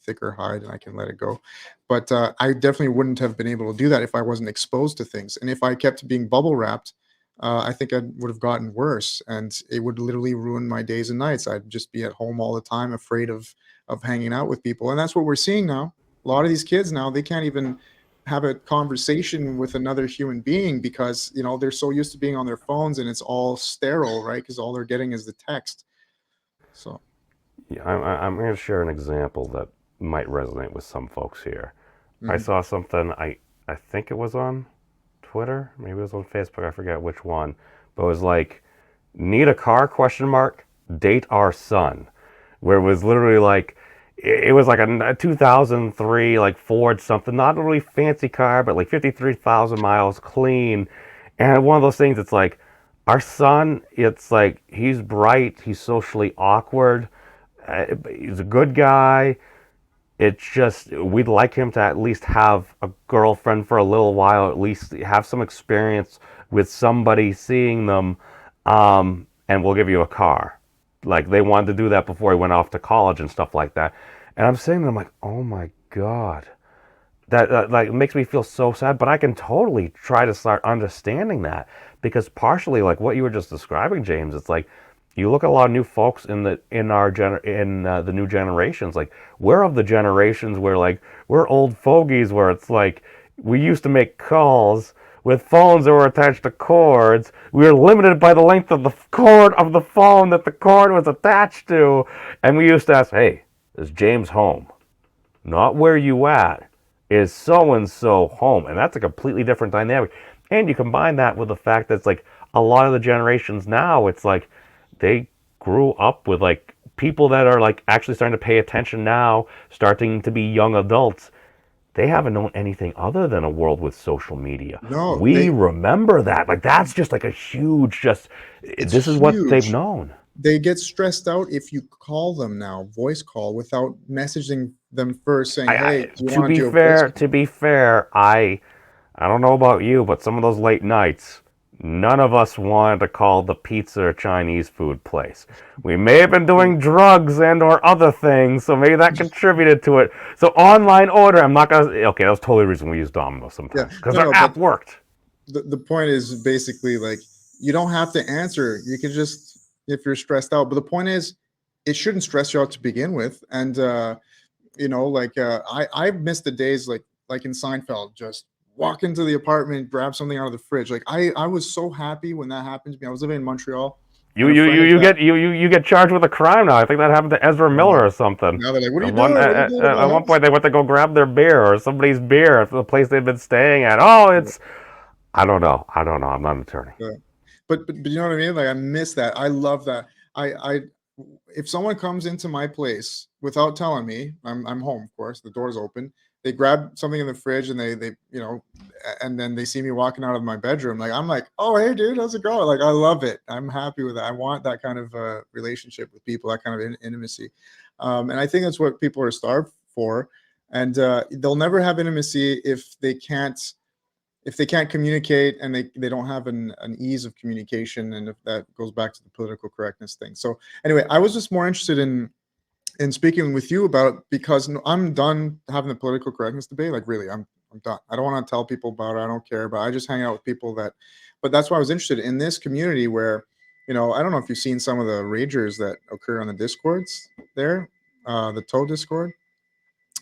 thicker hide, and I can let it go. But I definitely wouldn't have been able to do that if I wasn't exposed to things, and if I kept being bubble wrapped. I think I would have gotten worse, and it would literally ruin my days and nights. I'd just be at home all the time, afraid of hanging out with people, and that's what we're seeing now. A lot of these kids now, they can't even have a conversation with another human being because they're so used to being on their phones, and it's all sterile, right? Because all they're getting is the text. So Yeah, I'm going to share an example that might resonate with some folks here. I mhm. saw something. I think it was on Twitter. Maybe it was on Facebook. I forget which one. But it was like, need a car? Question mark. Date our son. Where it was literally like, it was like a 2003 like Ford something, not a really fancy car, but like 53,000 miles clean. And one of those things. It's like our son. It's like he's bright. He's socially awkward. He's a good guy. It's just we'd like him to at least have a girlfriend for a little while, at least have some experience with somebody seeing them, and we'll give you a car. Like they wanted to do that before he went off to college and stuff like that. And I'm sitting there, I'm like, oh my god, that like makes me feel so sad. But I can totally try to start understanding that because partially, like what you were just describing, James, it's like you look at a lot of new folks in the new generations. Like we're of the generations where like we're old fogies, where it's like we used to make calls with phones that were attached to cords. We were limited by the length of the cord of the phone that the cord was attached to, and we used to ask, "Hey, is James home?" Not where you at, is so and so home, and that's a completely different dynamic. And you combine that with the fact that it's like a lot of the generations now, it's like they grew up with like people that are like actually starting to pay attention now, starting to be young adults. They haven't known anything other than a world with social media. No, We remember that. Like that's just like a huge just it's this is what they've huge. known. They get stressed out if you call them now, voice call, without messaging them first saying, hey, do you want to do a voice call? To be fair, I don't know about you, but some of those late nights, none of us wanted to call the pizza or Chinese food place. We may have been doing drugs and or other things, so maybe that contributed to it. So online order, I'm not gonna. Okay, that was totally the reason we use Domino's Yeah, sometimes because no, our no, but app worked. the point is basically like you don't have to answer. You can just, if you're stressed out. But the point is, it shouldn't stress you out to begin with. And like I've missed the days like in Seinfeld, just walk into the apartment, grab something out of the fridge. Like I was so happy when that happened to me. I was living in Montreal, You and a you friend you of you that. get you get charged with a crime now. I think that happened to Ezra Miller uh, or something. Now they're like, "What are At you one doing? What are you at, doing at at at my one house?" point, they went to go grab their beer or somebody's beer at the place they'd been staying at. Oh, Yeah. it's I don't know. I don't know. I'm not an attorney. Yeah. But you know what I mean? Like I miss that. I love that. I if someone comes into my place without telling me, I'm home, of course, the door's open. They grab something in the fridge and they and then they see me walking out of my bedroom. Like I'm like, oh hey dude, how's it going? Like I love it. I'm happy with that. I want that kind of relationship with people, that kind of intimacy, and I think that's what people are starved for. And they'll never have intimacy if they can't communicate and they don't have an ease of communication, and if that goes back to the political correctness thing. So anyway, I was just more interested in speaking with you about it because I'm done having the political correctness debate. Like really, I'm done. I don't want to tell people about it. I don't care, but I just hang out with people that. But that's why I was interested in this community where, I don't know if you've seen some of the ragers that occur on the discords there, the toe discord.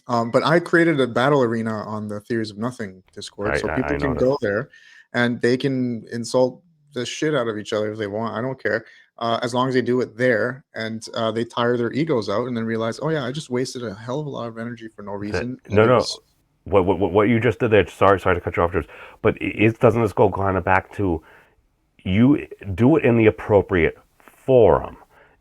But I created a battle arena on the Theories of Nothing Discord, I so I, people I can go noticed. there and they can insult the shit out of each other if they want. I don't care, as long as they do it there and they tire their egos out and then realize, oh yeah, I just wasted a hell of a lot of energy for no reason, and No, it no. was What you just did there? Sorry to cut you off, George. But it doesn't this go kind of back to you do it in the appropriate forum.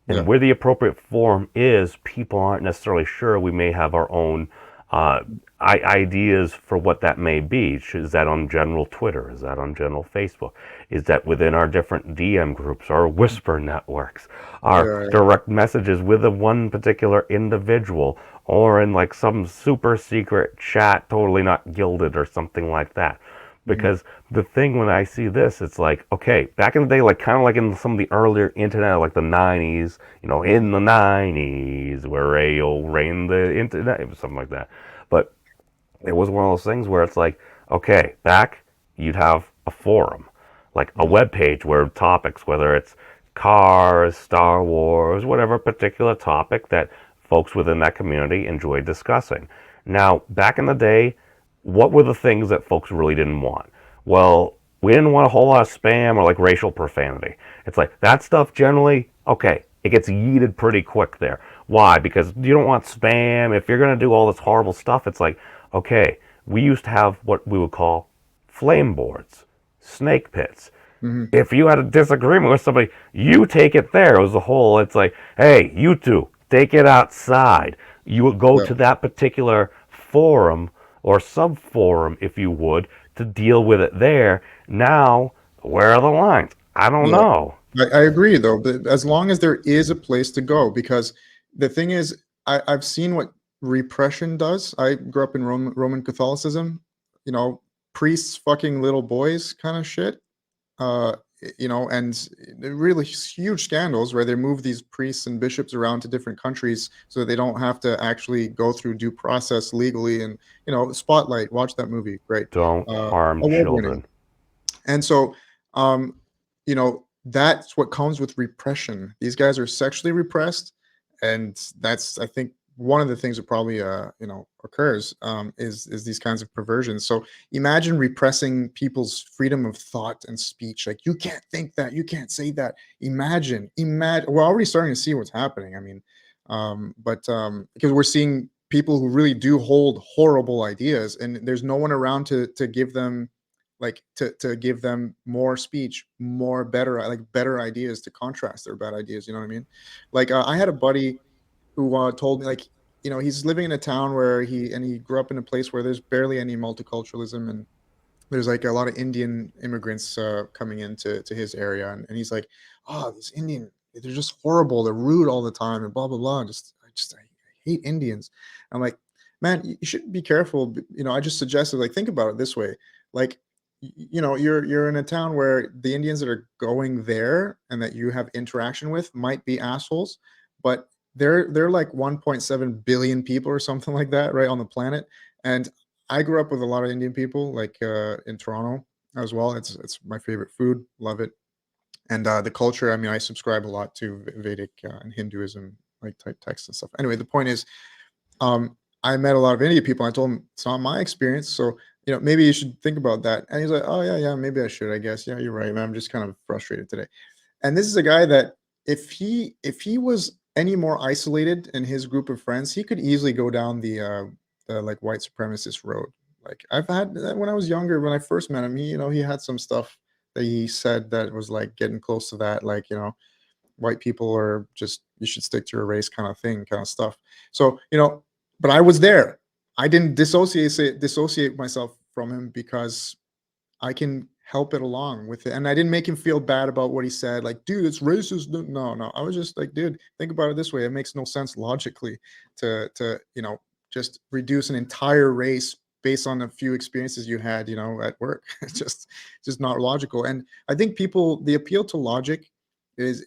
yeah, And where the appropriate forum is, people aren't necessarily sure. We may have our own uh, ideas for what that may be. Is that on general Twitter? Is that on general Facebook? Is that within our different DM groups, our whisper networks, our yeah, yeah. direct messages with a one particular individual, or in like some super secret chat, totally not gilded or something like that? Mhm. Because the thing when I see this, it's like, okay, back in the day, like kind of like in some of the earlier internet, like the 90s, in the 90s, where Ray reigned the internet, it was something like that. But it was one of those things where it's like, okay, back, you'd have a forum, like a Mhm. web page where topics, whether it's cars, Star Wars, whatever particular topic that folks within that community enjoyed discussing. Now, back in the day, what were the things that folks really didn't want? Well, we didn't want a whole lot of spam or like racial profanity. It's like that stuff generally, okay, it gets yeeted pretty quick there. Why? Because you don't want spam. If you're going to do all this horrible stuff, it's like, okay, we used to have what we would call flame boards, snake pits. Mhm. If you had a disagreement with somebody, you take it there. It was a whole, it's like, hey, you two, take it outside. You would go Yeah, to that particular forum or sub forum, if you would, to deal with it there. Now, where are the lines? I don't yeah. know. I agree though, but as long as there is a place to go, because the thing is, I've seen what repression does. I grew up in Roman Catholicism, you know, priests fucking little boys kind of shit. And really huge scandals where they move these priests and bishops around to different countries so that they don't have to actually go through due process legally. And Spotlight, watch that movie, great, Don't harm award winning. children. And so, that's what comes with repression. These guys are sexually repressed, and that's, I think, one of the things that probably occurs, is these kinds of perversions. So imagine repressing people's freedom of thought and speech. Like you can't think that, you can't say that. Imagine. We're already starting to see what's happening. I mean, but because we're seeing people who really do hold horrible ideas, and there's no one around to give them to give them more speech, more better, like better ideas to contrast their bad ideas. You know what I mean? Like I had a buddy who told me, like, he's living in a town where he grew up in a place where there's barely any multiculturalism, and there's like a lot of Indian immigrants coming into his area, and he's like, oh, these Indian, they're just horrible, they're rude all the time, and blah blah blah. I hate Indians. I'm like, man, you should be careful. I just suggested, like, think about it this way, like, you're in a town where the Indians that are going there and that you have interaction with might be assholes, but they're like 1.7 billion people or something like that, right, on the planet. And I grew up with a lot of Indian people, like, in Toronto as well. It's my favorite food, love it. And, the culture, I mean, I subscribe a lot to Vedic, and Hinduism, like, type texts and stuff. Anyway, the point is, I met a lot of Indian people, I told him, "It's not my experience, so, maybe you should think about that." And he's like, "Oh, yeah, yeah, maybe I should, I guess. Yeah, you're right, man. I'm just kind of frustrated today." And this is a guy that if he was any more isolated in his group of friends, he could easily go down the like white supremacist road. Like I've had when I was younger, when I first met him, he had some stuff that he said that was like getting close to that, like white people are just you should stick to your race kind of thing, kind of stuff. So but I was there. I didn't dissociate myself from him because I can help it along with it. And I didn't make him feel bad about what he said, like, dude, it's racist. No, no. I was just like, dude, think about it this way. It makes no sense logically to just reduce an entire race based on a few experiences you had, at work. It's just not logical. And I think the appeal to logic is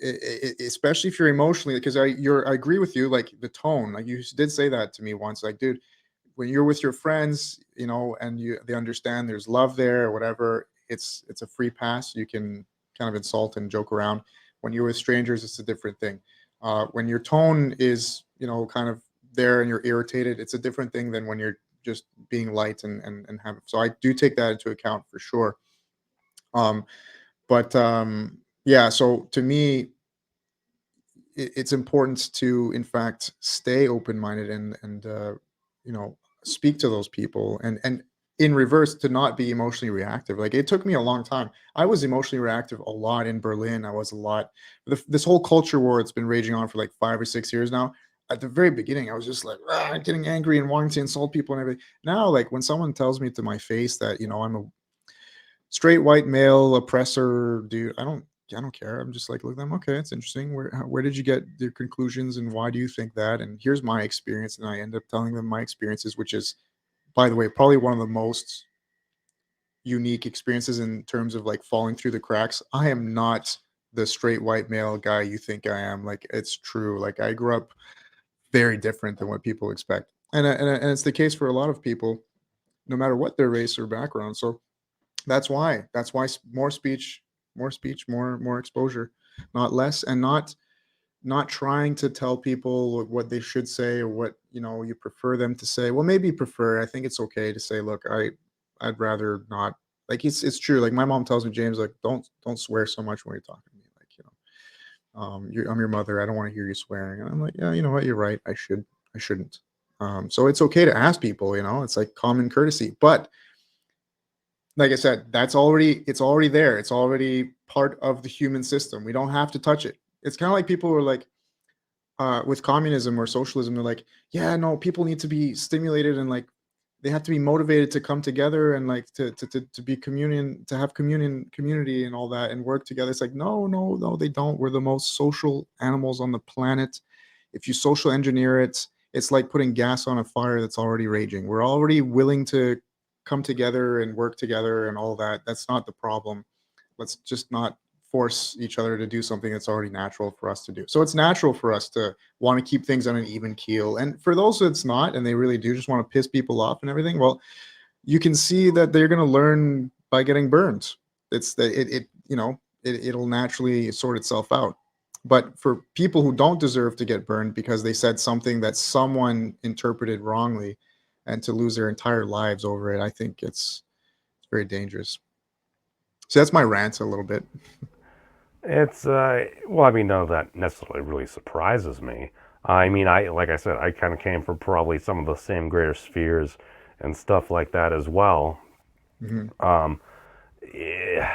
especially if you're emotionally, because I agree with you, like the tone, like you did say that to me once, like, dude, when you're with your friends, and they understand there's love there or whatever, it's a free pass. You can kind of insult and joke around. When you're with strangers, it's a different thing. When your tone is, kind of there and you're irritated, it's a different thing than when you're just being light and have. So I do take that into account for sure. Um, but yeah, so to me, it's important to in fact stay open-minded and speak to those people, and in reverse, to not be emotionally reactive. Like, it took me a long time. I was emotionally reactive a lot in Berlin. I was a lot. This whole culture war, it's been raging on for like 5 or 6 years now. At the very beginning, I was just like, getting angry and wanting to insult people and everything. Now, like, when someone tells me to my face that I'm a straight white male oppressor, dude, I don't care. I'm just like, look at them. Okay, it's interesting. Where did you get your conclusions, and why do you think that? And here's my experience, and I end up telling them my experiences, which is, by the way, probably one of the most unique experiences in terms of like falling through the cracks. I am not the straight white male guy you think I am. Like, it's true. Like, I grew up very different than what people expect, and it's the case for a lot of people, no matter what their race or background. So more speech, more exposure, not less, and not trying to tell people what they should say or what you prefer them to say. Well, maybe prefer. I think it's okay to say, look, I'd rather not. Like, it's true. Like, my mom tells me, James, like, don't swear so much when you're talking to me. Like, I'm your mother. I don't want to hear you swearing. And I'm like, yeah, you know what? You're right. I shouldn't. So it's okay to ask people. It's like common courtesy, but like I said, it's already there. It's already part of the human system. We don't have to touch it. It's kind of like people who are like, with communism or socialism, they're like, yeah, no, people need to be stimulated, and like they have to be motivated to come together and like to be communion, to have community and all that and work together. It's like, no, no, no, they don't. We're the most social animals on the planet. If you social engineer it, it's like putting gas on a fire that's already raging. We're already willing to come together and work together and all that. That's not the problem. Let's just not force each other to do something that's already natural for us to do. So it's natural for us to want to keep things on an even keel. And for those it's not, and they really do just want to piss people off and everything, well, you can see that they're going to learn by getting burned. It's that it'll naturally sort itself out. But for people who don't deserve to get burned because they said something that someone interpreted wrongly, and to lose their entire lives over it, I think it's very dangerous. So that's my rant a little bit. It's well, I mean, none of that necessarily really surprises me. I mean, I like I said, I kind of came from probably some of the same greater spheres and stuff like that as well. Mhm. Eh,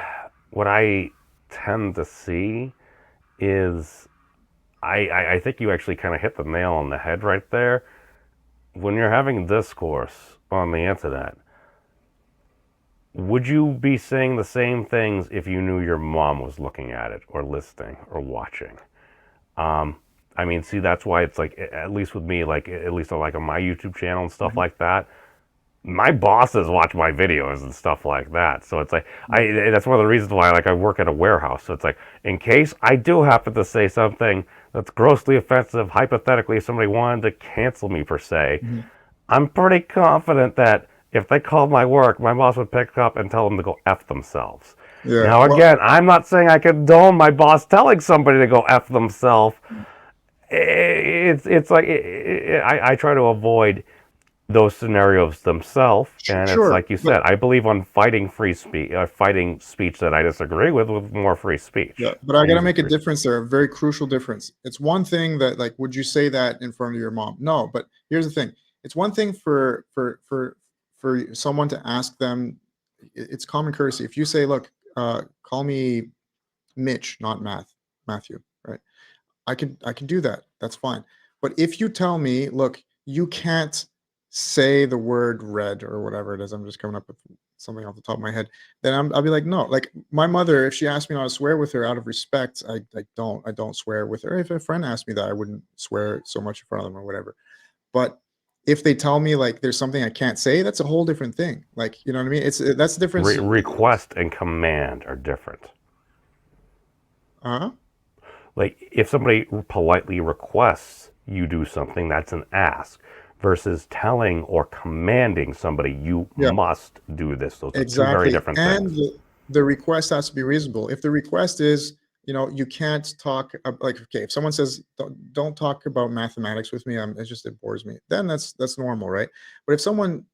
what I tend to see is I think you actually kind of hit the nail on the head right there. When you're having discourse on the internet, would you be saying the same things if you knew your mom was looking at it or listening or watching? Um, I mean, see, that's why it's like, at least with me, like, at least on, like, on my YouTube channel and stuff Mhm. like that, my bosses watch my videos and stuff like that. So it's like, Yeah. that's one of the reasons why, like, I work at a warehouse. So it's like, in case I do happen to say something that's grossly offensive, hypothetically, if somebody wanted to cancel me per se, Mhm. I'm pretty confident that if they called my work, my boss would pick up and tell them to go F themselves. Yeah. Now, Well, again, I'm not saying I condone my boss telling somebody to go F themselves. It's like I try to avoid those scenarios themselves. And it's Sure, like you but said, I believe on fighting free speech, fighting speech that I disagree with more free yeah, speech but I and gotta using make a free speech. difference there, a very crucial difference. It's one thing that, like, would you say that in front of your mom? No, but here's the thing. It's one thing for someone to ask them. It's common courtesy. If you say, "Look, call me Mitch, not Matthew," right? I can do that. That's fine. But if you tell me, look, you can't say the word red or whatever it is, I'm just coming up with something off the top of my head, then I'll be like, no. Like my mother, if she asked me not to swear with her out of respect, I don't swear with her. If a friend asked me that, I wouldn't swear so much in front of them or whatever. But if they tell me like there's something I can't say, that's a whole different thing. Like, you know what I mean? That's the difference. Request and command are different. Uh-huh. Like if somebody politely requests you do something, that's an ask versus telling or commanding somebody you Yeah. must do this. Those are two very Exactly, different and things. the request has to be reasonable. If the request is, you can't talk like, okay, if someone says, "Don't talk about mathematics with me, it bores me," then that's normal, right? But if someone,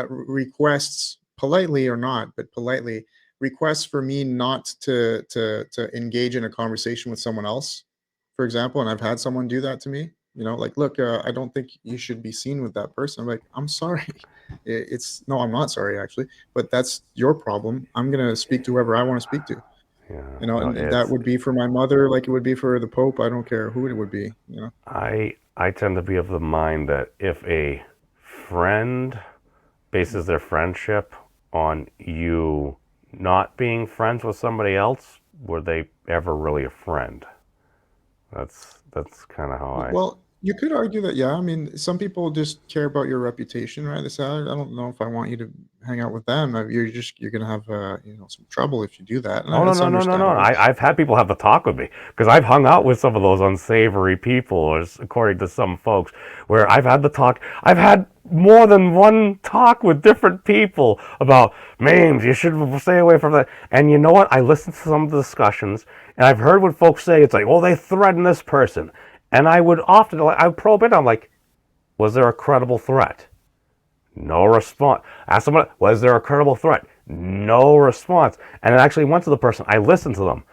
requests politely or not, but politely requests for me not to engage in a conversation with someone else, for example, and I've had someone do that to me, like, "Look, I don't think you should be seen with that person." I'm like, "I'm sorry." It's no, I'm not sorry actually, but that's your problem. I'm gonna speak to whoever I want to speak to, Yeah, no, and that would be for my mother, like it would be for the Pope. I don't care who it would be. I tend to be of the mind that if a friend bases their friendship on you not being friends with somebody else, were they ever really a friend? That's kind of how I. Well, you could argue that, yeah. I mean, some people just care about your reputation, right? They say, I don't know if I want you to hang out with them. You're gonna have some trouble if you do that, and Oh no it's no no no no! understandable. I've had people have the talk with me because I've hung out with some of those unsavory people, according to some folks, where I've had the talk. I've had more than one talk with different people about memes. You should stay away from that. And you know what? I listened to some of the discussions, and I've heard what folks say. It's like, well, they threaten this person, and I would often, I would probe it. I'm like, was there a credible threat? No response. Ask someone, was there a credible threat? No response. And it actually went to the person. I listened to them.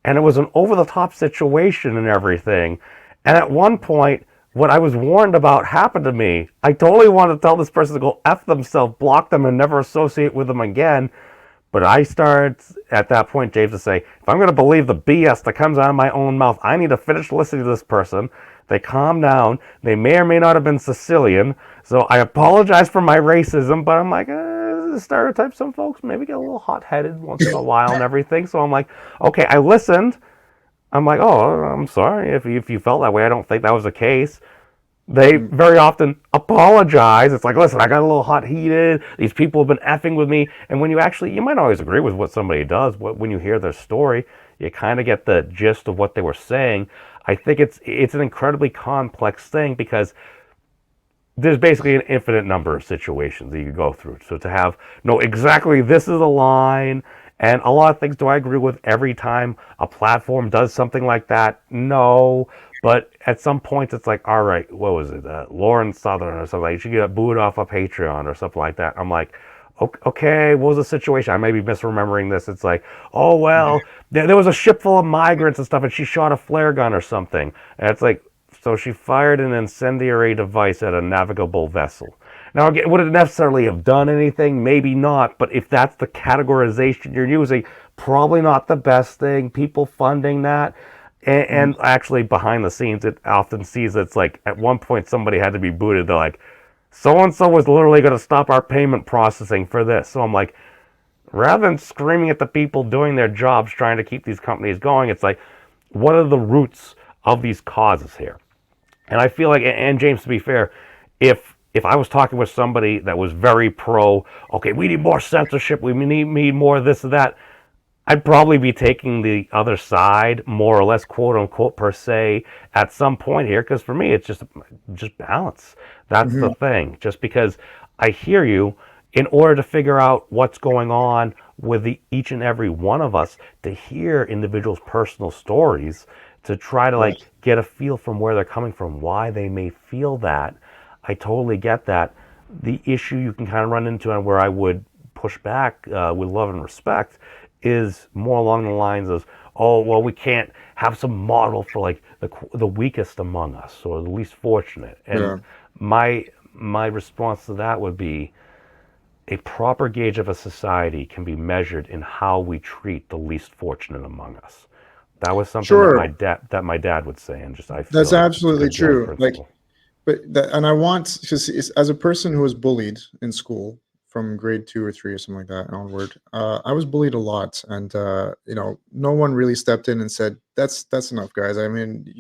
And it was an over the top situation and everything. And at one point, what I was warned about happened to me. I totally wanted to tell this person to go F themselves, block them, and never associate with them again. But I started at that point, James, to say, if I'm going to believe the BS that comes out of my own mouth, I need to finish listening to this person. They calm down. They may or may not have been Sicilian. So I apologize for my racism, but I'm like, stereotype. Some folks maybe get a little hot headed once in a while and everything. So I'm like, okay, I listened. I'm like, oh, I'm sorry if you felt that way. I don't think that was the case. They Mm, very often apologize. It's like, listen, I got a little hot heated. These people have been effing with me. And when you might always agree with what somebody does, when you hear their story, you kind of get the gist of what they were saying. I think it's an incredibly complex thing because there's basically an infinite number of situations that you could go through. So to have no exactly this is a line, and a lot of things do I agree with every time a platform does something like that? No. But at some point, it's like, all right, what was it? Lauren Southern or something. Like, she got booed off of Patreon or something like that. I'm like, okay, what was the situation? I may be misremembering this. It's like, oh, well, there was a ship full of migrants and stuff, and she shot a flare gun or something. And it's like, so she fired an incendiary device at a navigable vessel. Now, again, would it necessarily have done anything? Maybe not. But if that's the categorization you're using, probably not the best thing. People funding that. And mm. actually, behind the scenes, it often sees it's like at one point somebody had to be booted. They're like, so and so was literally going to stop our payment processing for this. So I'm like, rather than screaming at the people doing their jobs trying to keep these companies going, it's like, what are the roots of these causes here? And I feel like, and James, to be fair, if I was talking with somebody that was very pro, okay, we need more censorship, we need more of this and that, I'd probably be taking the other side, more or less, quote unquote, per se, at some point here. Because for me, it's just balance. That's the Mhm. thing. Just because I hear you, in order to figure out what's going on with each and every one of us, to hear individuals' personal stories, to try to Right. like get a feel from where they're coming from, why they may feel that. I totally get that. The issue you can kind of run into, and where I would push back with love and respect, is more along the lines of, oh well, we can't have some model for like the weakest among us or the least fortunate. And Yeah. my response to that would be, a proper gauge of a society can be measured in how we treat the least fortunate among us. That was something that Sure. my dad would say, and just I feel That's like it's a absolutely good guiding true. Like, principle. but that, and I want, because as a person who was bullied in school from grade 2 or 3 or something like that onward, I was bullied a lot, and no one really stepped in and said, "That's enough, guys." I mean,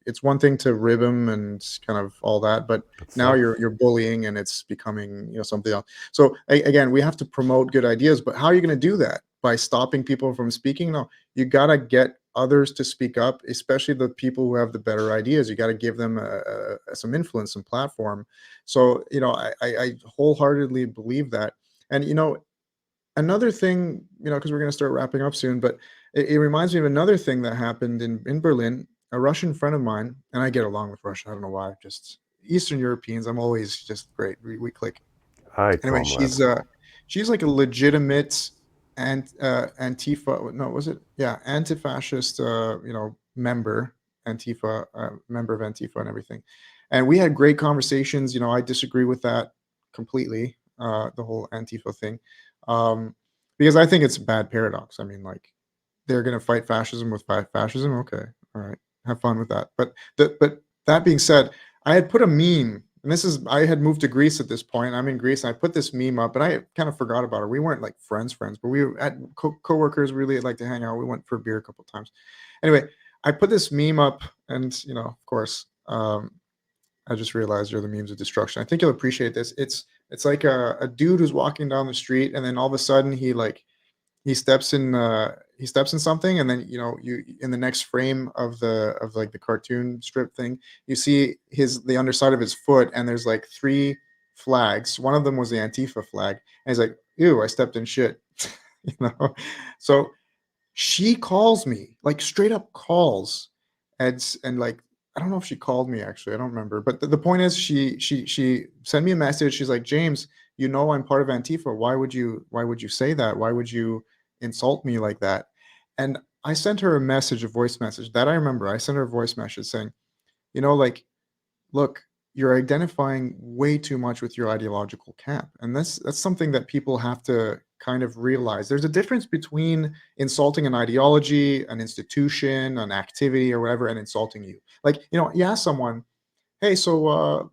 it's one thing to rib him and kind of all that, but It's now safe. you're bullying, and it's becoming something else. So again, we have to promote good ideas, but how are you going to do that? By stopping people from speaking? No, you gotta get others to speak up, especially the people who have the better ideas. You got to give them some influence and platform. So I wholeheartedly believe that. And another thing, because we're going to start wrapping up soon, but it reminds me of another thing that happened in Berlin. A Russian friend of mine, and I get along with Russia. I don't know why. Just Eastern Europeans, I'm always just great. We click. Hi, Anyway, comrade. she's like a legitimate Antifa. No, was it? Yeah, anti-fascist. Member Antifa, member of Antifa, and everything. And we had great conversations. I disagree with that completely. The whole Antifa thing, um, because I think it's a bad paradox. I mean, like, they're going to fight fascism with fascism. Okay, all right, have fun with that. But that being said, I had put a meme, and I had moved to Greece at this point. I'm in Greece, and I put this meme up, and I kind of forgot about it. We weren't like friends, but we were at coworkers. Really like to hang out. We went for a beer a couple times. Anyway, I put this meme up, and of course, I just realized you're the memes of destruction. I think you'll appreciate this. It's like a dude who's walking down the street, and then all of a sudden he steps in something, and then you in the next frame of like the cartoon strip thing, you see the underside of his foot, and there's like three flags. One of them was the Antifa flag, and he's like, ew, I stepped in shit. you know so she calls me, like, straight up calls, and like, I don't know if she called me, actually, I don't remember, but the point is, she sent me a message. She's like, James, I'm part of Antifa. Why would you say that? Why would you insult me like that? And I sent her a message, a voice message that I remember. I sent her a voice message saying, like, look, you're identifying way too much with your ideological camp. And that's something that people have to kind of realize. There's a difference between insulting an ideology, an institution, an activity, or whatever, and insulting you. Like, you ask someone, hey, so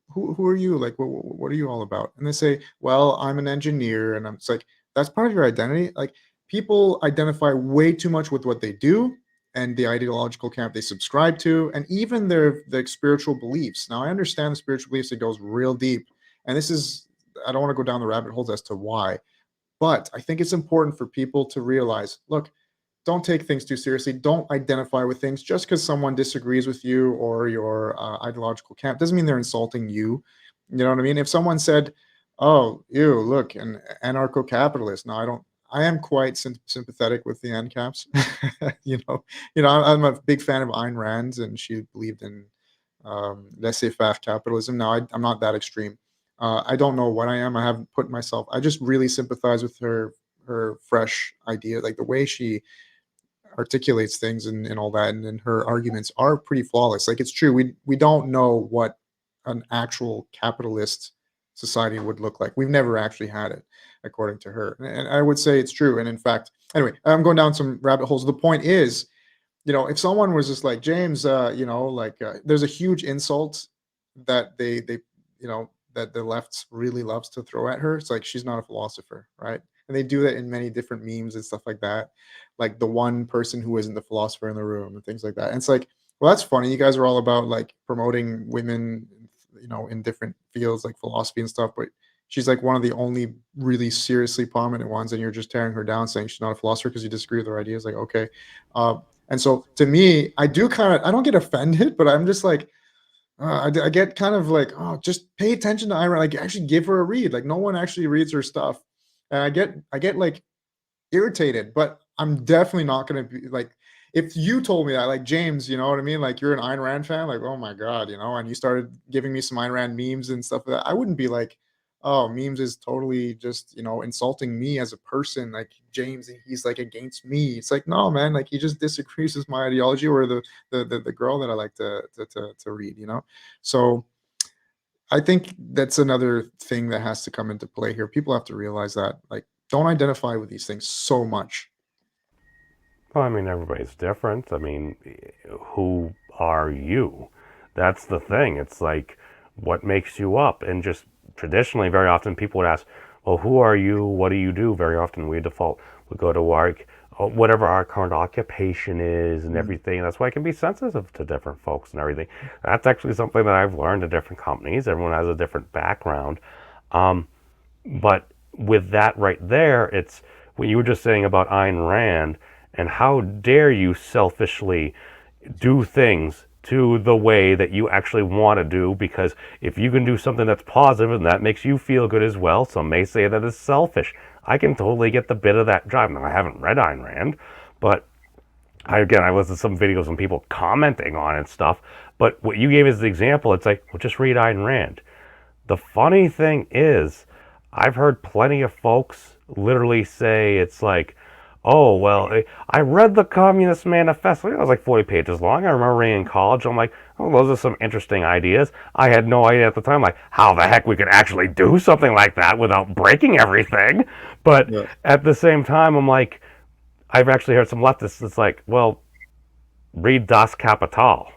who are you? Like, what are you all about? And they say, well, I'm an engineer. And it's like, that's part of your identity. Like, people identify way too much with what they do and the ideological camp they subscribe to, and even their spiritual beliefs. Now, I understand the spiritual beliefs, it goes real deep. And I don't want to go down the rabbit holes as to why, but I think it's important for people to realize, look, don't take things too seriously. Don't identify with things just because someone disagrees with you or your ideological camp doesn't mean they're insulting you. You know what I mean? If someone said, "Oh, you look an anarcho-capitalist," no, I don't. I am quite sympathetic with the ANCAPs. I'm a big fan of Ayn Rand, and she believed in laissez-faire capitalism. Now, I'm not that extreme. I don't know what I am. I haven't put myself. I just really sympathize with her fresh idea, like the way she articulates things and all that, and her arguments are pretty flawless. Like, it's true, we don't know what an actual capitalist society would look like. We've never actually had it, according to her, and I would say it's true. And in fact, anyway, I'm going down some rabbit holes. The point is, if someone was just like, James, like, there's a huge insult that that the left really loves to throw at her. It's like, she's not a philosopher, right? And they do that in many different memes and stuff like that, like the one person who isn't the philosopher in the room and things like that. And it's like, well, that's funny. You guys are all about like promoting women, in different fields like philosophy and stuff, but she's like one of the only really seriously prominent ones, and you're just tearing her down, saying she's not a philosopher because you disagree with her ideas. Like, okay. uh, and so, to me, I don't get offended, but I'm just like, I get kind of like, oh, just pay attention to Ira. Like, actually give her a read. Like, no one actually reads her stuff, and I get like irritated. But I'm definitely not going to be like. if you told me that, like, James, you know what I mean? Like, you're an Ayn Rand fan, like, oh my God, and you started giving me some Ayn Rand memes and stuff like that, I wouldn't be like, oh, memes is totally just, insulting me as a person. Like, James, he's like against me. It's like, no, man, like he just disagrees with my ideology or the girl that I like to read. So I think that's another thing that has to come into play here. People have to realize that, like, don't identify with these things so much. Well, I mean, everybody's different. I mean, who are you? That's the thing. It's like, what makes you up? And just traditionally, very often people would ask, well, who are you? What do you do? Very often we default, we go to our, whatever our current occupation is and Mhm. everything. That's why it can be sensitive to different folks and everything. That's actually something that I've learned in different companies. Everyone has a different background. Um, but with that right there, it's what you were just saying about Ayn Rand and how dare you selfishly do things to the way that you actually want to do, because if you can do something that's positive and that makes you feel good as well, some may say that is selfish. I can totally get the bit of that drive. Now, I haven't read Ayn Rand, but I listened to some videos and people commenting on it and stuff. But what you gave as the example, it's like, well, just read Ayn Rand. The funny thing is, I've heard plenty of folks literally say it's like, oh, well, I read the Communist Manifesto. It was like 40 pages long. I remember reading in college. I'm like, oh, those are some interesting ideas. I had no idea at the time, like, how the heck we could actually do something like that without breaking everything. But Yeah. at the same time, I'm like, I've actually heard some leftists that's like, well, read Das Kapital.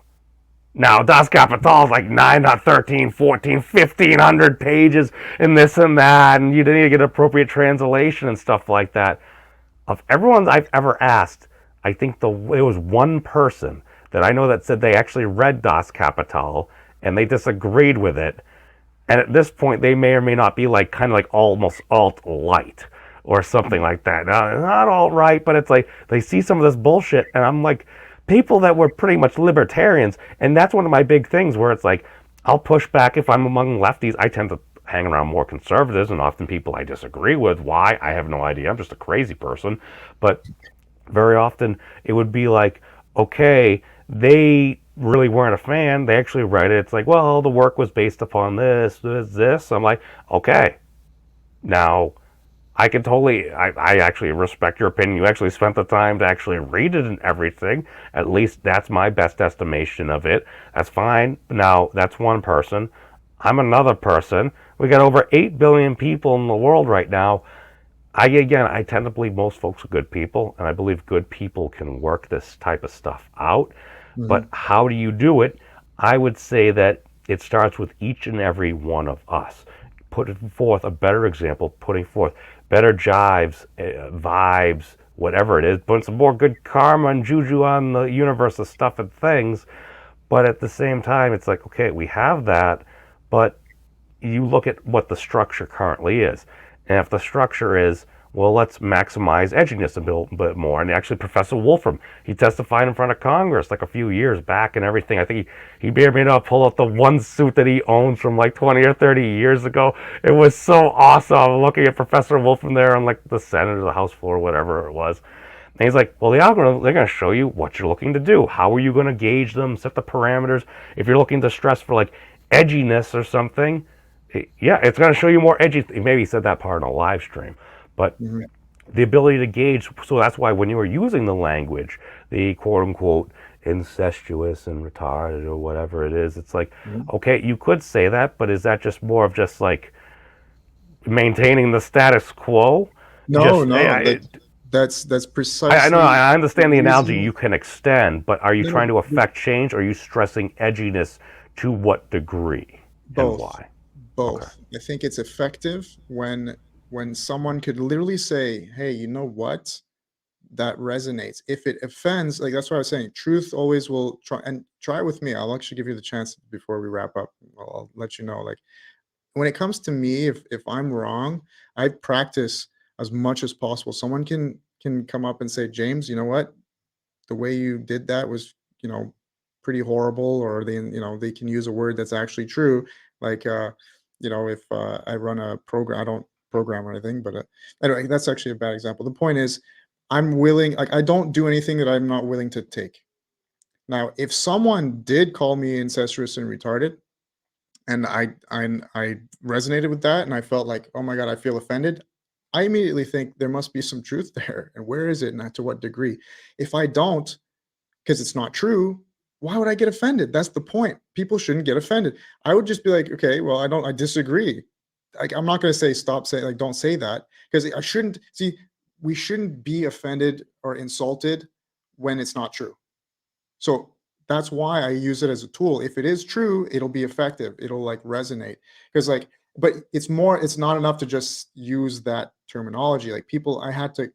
Now, Das Kapital is like 9, 13, 14, 1,500 pages and this and that, and you need to get appropriate translation and stuff like that. Of everyone I've ever asked, I think there was one person that I know that said they actually read Das Kapital and they disagreed with it. And at this point, they may or may not be like kind of like almost alt light or something Mhm. like that. Now, not alt right, but it's like they see some of this bullshit, and I'm like, people that were pretty much libertarians, and that's one of my big things where it's like, I'll push back if I'm among lefties. I tend to hang around more conservatives, and often people I disagree with. Why? I have no idea. I'm just a crazy person, but very often it would be like, okay, they really weren't a fan. They actually read it. It's like, well, the work was based upon this, this, this. I'm like, okay, now I can totally, I actually respect your opinion. You actually spent the time to actually read it and everything. At least that's my best estimation of it. That's fine. Now, that's one person. I'm another person. We got over 8 billion people in the world right now. I tend to believe most folks are good people, and I believe good people can work this type of stuff out. But Mhm. how do you do it? I would say that it starts with each and every one of us putting forth a better example, putting forth better jives, vibes, whatever it is, putting some more good karma and juju on the universe of stuff and things. But at the same time, it's like, okay, we have that, but you look at what the structure currently is. And if the structure is, well, let's maximize edginess a bit more. And actually, Professor Wolfram, he testified in front of Congress like a few years back and everything. I think he may or may not pull out the one suit that he owns from like 20 or 30 years ago. It was so awesome looking at Professor Wolfram there on like the Senate or the House floor, whatever it was. And he's like, well, the algorithm, they're going to show you what you're looking to do. How are you going to gauge them, set the parameters? If you're looking to stress for like edginess or something, yeah, it's going to show you more edgy. Maybe he said that part in a live stream, but Mhm. the ability to gauge. So that's why when you were using the language, the quote unquote incestuous and retarded or whatever it is, it's like, Mhm. okay, you could say that, but is that just more of just like maintaining the status quo? No, Just no, that's I know precisely I the understand the analogy reason. you can extend, but are you No, no, trying to affect change, or are you stressing edginess to what degree and both, why? Okay. both. I think it's effective when someone could literally say, "Hey, you know what? That resonates." If it offends, like that's what I was saying. Truth always will try it with me. I'll actually give you the chance before we wrap up. I'll let you know. Like when it comes to me, if I'm wrong, I practice as much as possible. Someone can come up and say, James, you know what? The way you did that was, pretty horrible, or they can use a word that's actually true. Like, if I run a program, I don't program or anything, but anyway, that's actually a bad example. The point is, I'm willing, like, I don't do anything that I'm not willing to take. Now, if someone did call me incestuous and retarded, and I resonated with that, and I felt like, "Oh my god, I feel offended," I immediately think there must be some truth there, and where is it, and to what degree? If I don't, because it's not true, why would I get offended? That's the point. People shouldn't get offended. I would just be like, "Okay, well, I disagree." Like, I'm not gonna say stop saying, like, don't say that, because I shouldn't see, we shouldn't be offended or insulted when it's not true. So that's why I use it as a tool. If it is true, it'll be effective. It'll like resonate. Because like, but it's not enough to just use that terminology. Like people, I had to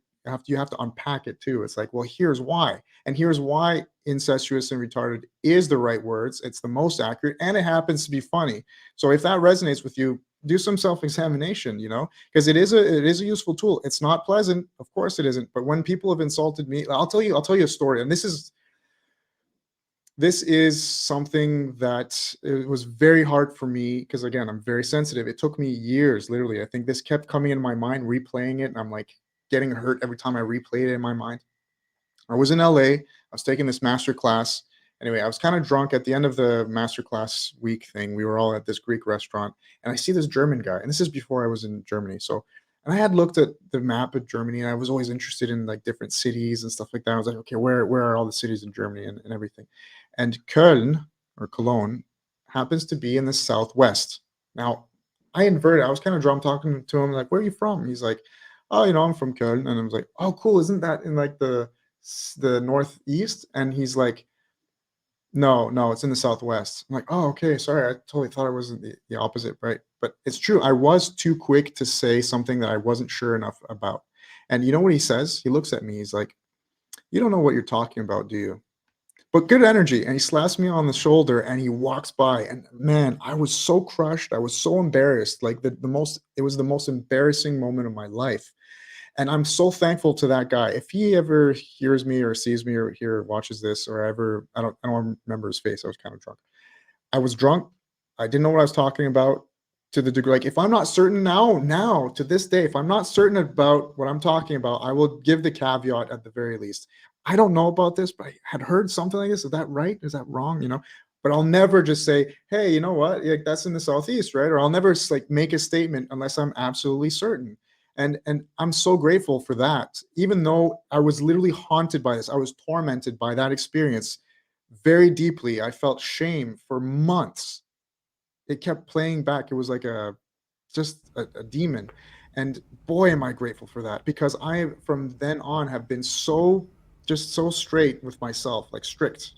you have to unpack it too. It's like, well, here's why. And here's why incestuous and retarded is the right words. It's the most accurate and it happens to be funny. So if that resonates with you, do some self-examination, because it is a useful tool. It's not pleasant, of course it isn't. But when people have insulted me, I'll tell you a story. And this is something that it was very hard for me because, again, I'm very sensitive. It took me years, literally. I think this kept coming in my mind, replaying it, and I'm like getting hurt every time I replay it in my mind. I was in LA. I was taking this master class. Anyway, I was kind of drunk at the end of the master class week thing. We were all at this Greek restaurant, and I see this German guy. And this is before I was in Germany. So, and I had looked at the map of Germany, and I was always interested in like different cities and stuff like that. I was like, okay, where are all the cities in Germany and everything? And Köln or Cologne happens to be in the southwest. Now, I inverted. I was kind of drunk talking to him, like, where are you from? He's like, oh, I'm from Köln. And I was like, oh, cool. Isn't that in like the northeast? And he's like, no, no, it's in the southwest. I'm like, oh, okay, sorry, I totally thought it was the opposite, right? But it's true. I was too quick to say something that I wasn't sure enough about. And you know what he says? He looks at me. He's like, you don't know what you're talking about, do you? But good energy. And he slaps me on the shoulder and he walks by. And man, I was so crushed. I was so embarrassed. Like it was the most embarrassing moment of my life. And I'm so thankful to that guy. If he ever hears me or sees me or watches this or ever, I don't remember his face. I was kind of drunk. I was drunk. I didn't know what I was talking about to the degree, like, if I'm not certain now to this day, if I'm not certain about what I'm talking about, I will give the caveat at the very least. I don't know about this, but I had heard something like this. Is that right? Is that wrong? But I'll never just say, hey, you know what? Like, that's in the Southeast, right? Or I'll never like make a statement unless I'm absolutely certain. And I'm so grateful for that. Even though I was literally haunted by this, I was tormented by that experience very deeply. I felt shame for months. It kept playing back. It was like a demon. And boy, am I grateful for that, because I, from then on, have been so straight with myself, like strict.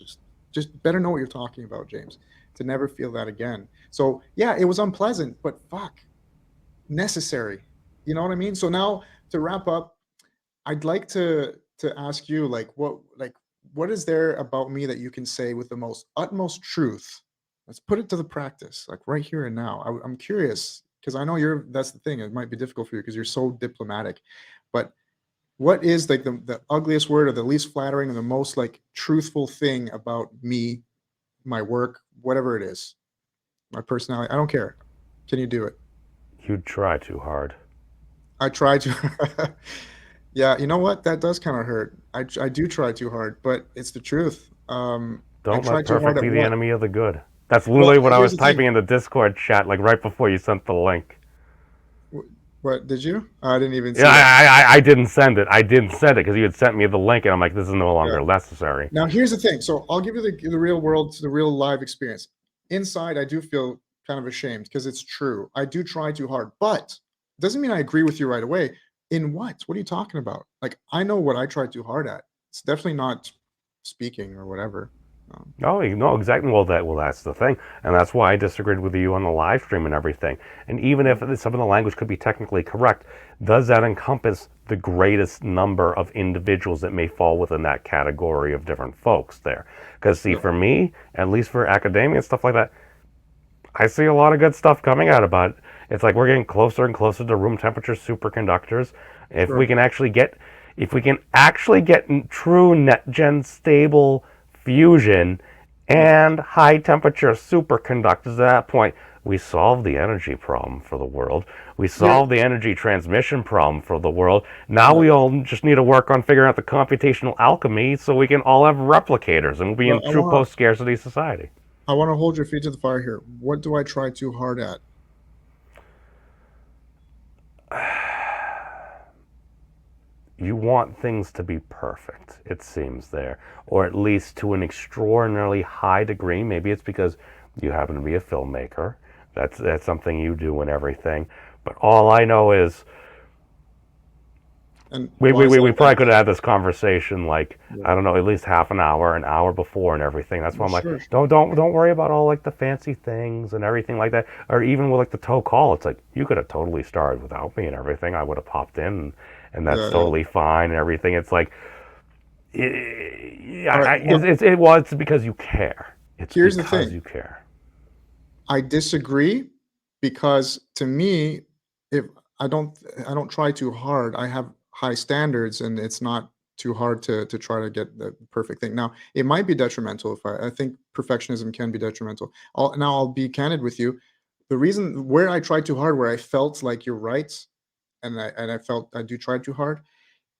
Just better know what you're talking about, James, to never feel that again. So yeah, it was unpleasant, but fuck, necessary. You know what I mean? So now, to wrap up, I'd like to ask you, what is there about me that you can say with the most utmost truth? Let's put it to the practice, like right here and now. I'm curious because I know that's the thing. It might be difficult for you because you're so diplomatic. But what is like the ugliest word or the least flattering and the most like truthful thing about me, my work, whatever it is, my personality? I don't care. Can you do it? You try too hard. I try to. Yeah, you know what? That does kind of hurt. I do try too hard, but it's the truth. I Don't try let too hard perfect at be the what? enemy of the good. That's Well, literally what I here's was the thing. typing in the Discord chat, like right before you sent the link. What did you? I didn't even Yeah, see that. I didn't send it. I didn't send it because you had sent me the link, and I'm like, this is no Yeah. longer necessary. Now here's the thing. So I'll give you the real world, the real live experience. Inside, I do feel kind of ashamed because it's true. I do try too hard, but doesn't mean I agree with you right away. In what? What are you talking about? Like, I know what I try too hard at. It's definitely not speaking or whatever. Um, Oh, you know exactly. Well, that's the thing, and that's why I disagreed with you on the live stream and everything. And even if mm, some of the language could be technically correct, does that encompass the greatest number of individuals that may fall within that category of different folks there? Because see, sure. for me, at least for academia and stuff like that, I see a lot of good stuff coming out about it. It's like we're getting closer and closer to room temperature superconductors. If we Sure. can actually get, if we can actually get true net gen stable fusion Yeah. and high temperature superconductors at that point, We solved the energy problem for the world. We Here, solved the energy transmission problem for the world. Now yeah. we all just need to work on figuring out the computational alchemy so we can all have replicators and we'll be Well, in true post-scarcity society. I wanna hold your feet to the fire here. What do I try too hard at? You want things to be perfect, it seems there, or at least to an extraordinarily high degree. Maybe it's because you happen to be a filmmaker. That's something you do and everything. But all I know is And we, why we, is we, that we a bad probably could thing? have had this conversation like Yeah. I don't know, at least half an hour before and everything. That's why I'm like, Sure, sure. don't worry about all like the fancy things and everything like that. Or even with like the toe call, it's like you could have totally started without me and everything. I would have popped in and that's Yeah, yeah. totally fine and everything. It's like it, All right, I, well, it was because you care. It's here's the because thing. you care. I disagree because to me, if I don't try too hard. I have high standards and it's not too hard to try to get the perfect thing. Now, it might be detrimental if I think perfectionism can be detrimental. I'll be candid with you. The reason where I tried too hard, where I felt like you're right, and I felt I do try too hard,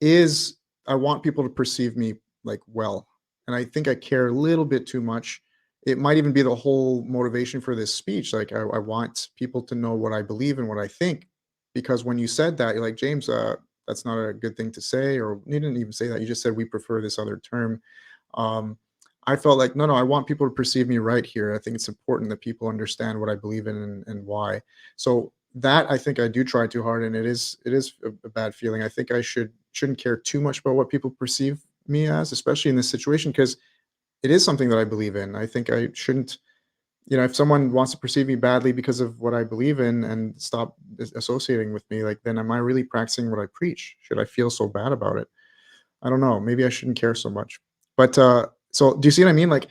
is I want people to perceive me like well. And I think I care a little bit too much. It might even be the whole motivation for this speech. Like I want people to know what I believe and what I think. Because when you said that, you're like, James, that's not a good thing to say, or you didn't even say that. You just said we prefer this other term. Um, I felt like, no, I want people to perceive me right here. I think it's important that people understand what I believe in and why. So that I think I do try too hard, and it is a bad feeling. I think I shouldn't care too much about what people perceive me as, especially in this situation, because it is something that I believe in. I think I shouldn't, if someone wants to perceive me badly because of what I believe in and stop associating with me, like then am I really practicing what I preach? Should I feel so bad about it? I don't know. Maybe I shouldn't care so much. But so do you see what I mean? Like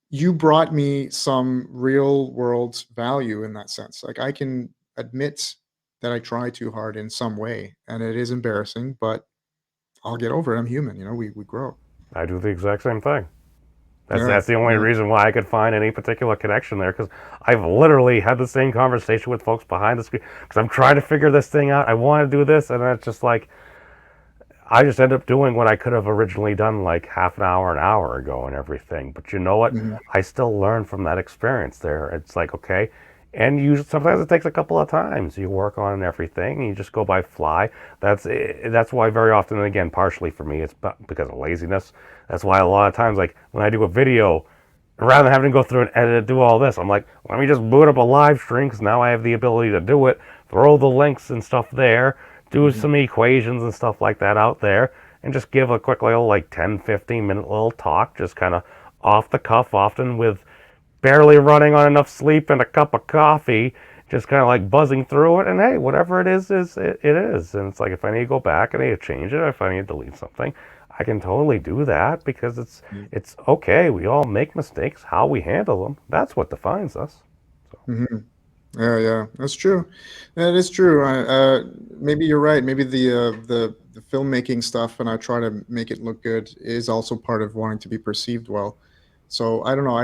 you brought me some real world value in that sense. Like I can admit that I try too hard in some way and it is embarrassing, but I'll get over it. I'm human, we grow. I do the exact same thing. Yeah. That's the only Yeah. reason why I could find any particular connection there because I've literally had the same conversation with folks behind the screen because I'm trying to figure this thing out. I want to do this, and it's just like I just end up doing what I could have originally done like half an hour ago, and everything. But you know what? Mhm. I still learn from that experience. There, it's like okay, and you sometimes it takes a couple of times. You work on everything, and you just go by fly. That's why very often, and again, partially for me, it's because of laziness. That's why a lot of times, like when I do a video, rather than having to go through and edit, do all this, I'm like, let me just boot up a live stream because now I have the ability to do it. Throw the links and stuff there, do Mhm. some equations and stuff like that out there, and just give a quick little like 10, 15 minute little talk, just kind of off the cuff, often with barely running on enough sleep and a cup of coffee, just kind of like buzzing through it. And hey, whatever it is it is. And it's like if I need to go back, I need to change it. If I need to delete something, I can totally do that because Yeah. it's okay. We all make mistakes. How we handle them, that's what defines us. So Mhm. Yeah, yeah, that's true. That is true. Maybe you're right. Maybe the filmmaking stuff, and I try to make it look good, is also part of wanting to be perceived well. So I don't know.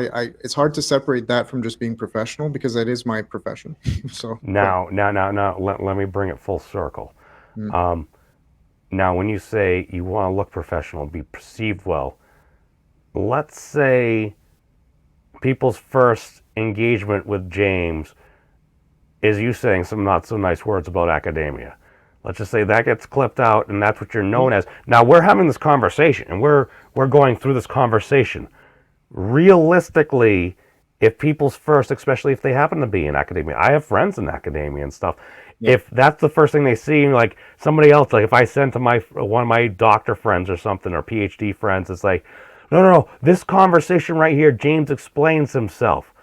It's hard to separate that from just being professional because that is my profession. So, but now, let me bring it full circle. mm, Um, Now, when you say you want to look professional, be perceived well, let's say people's first engagement with James is you saying some not so nice words about academia. Let's just say that gets clipped out and that's what you're yeah, known as. Now we're having this conversation and we're going through this conversation. Realistically, if people's first, especially if they happen to be in academia, I have friends in academia and stuff. yeah, If that's the first thing they see, like somebody else, like if I send to my one of my doctor friends or something or PhD friends, it's like, no, this conversation right here, James explains himself.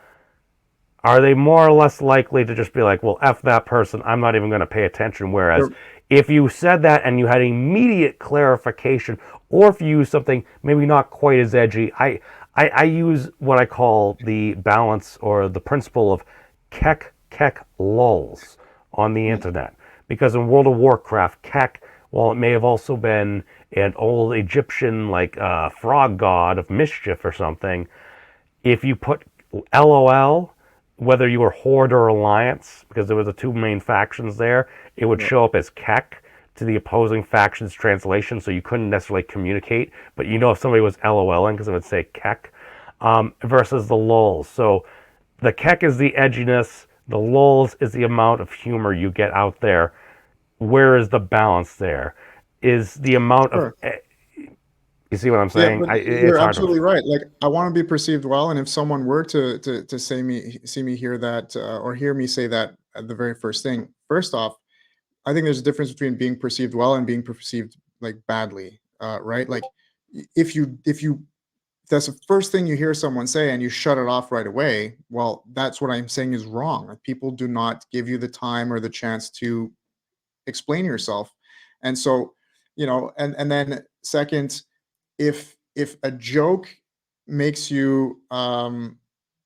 Are they more or less likely to just be like, well, F that person, I'm not even going to pay attention? Whereas they're- if you said that and you had immediate clarification, or if you use something maybe not quite as edgy, I use what I call the balance or the principle of kek lulls on the yeah, internet. Because in World of Warcraft, kek, while it may have also been an old Egyptian like frog god of mischief or something, if you put LOL whether you were Horde or Alliance, because there were the two main factions there, it would Yeah, show up as Keck to the opposing faction's translation, so you couldn't necessarily communicate, but you know if somebody was LOLing because it would say Keck, versus the lulls. So the Keck is the edginess, the lulls is the amount of humor you get out there. Where is the balance there? Is the amount of sure. you see what I'm Yeah, saying? but It's you're hard to. absolutely right. Like, I want to be perceived well, and if someone were to say me see me hear that or hear me say that at the very first thing, first off, I think there's a difference between being perceived well and being perceived like badly, right? Like, if you that's the first thing you hear someone say and you shut it off right away, well, that's what I'm saying is wrong. Like, people do not give you the time or the chance to explain yourself, and so and then second, if a joke makes you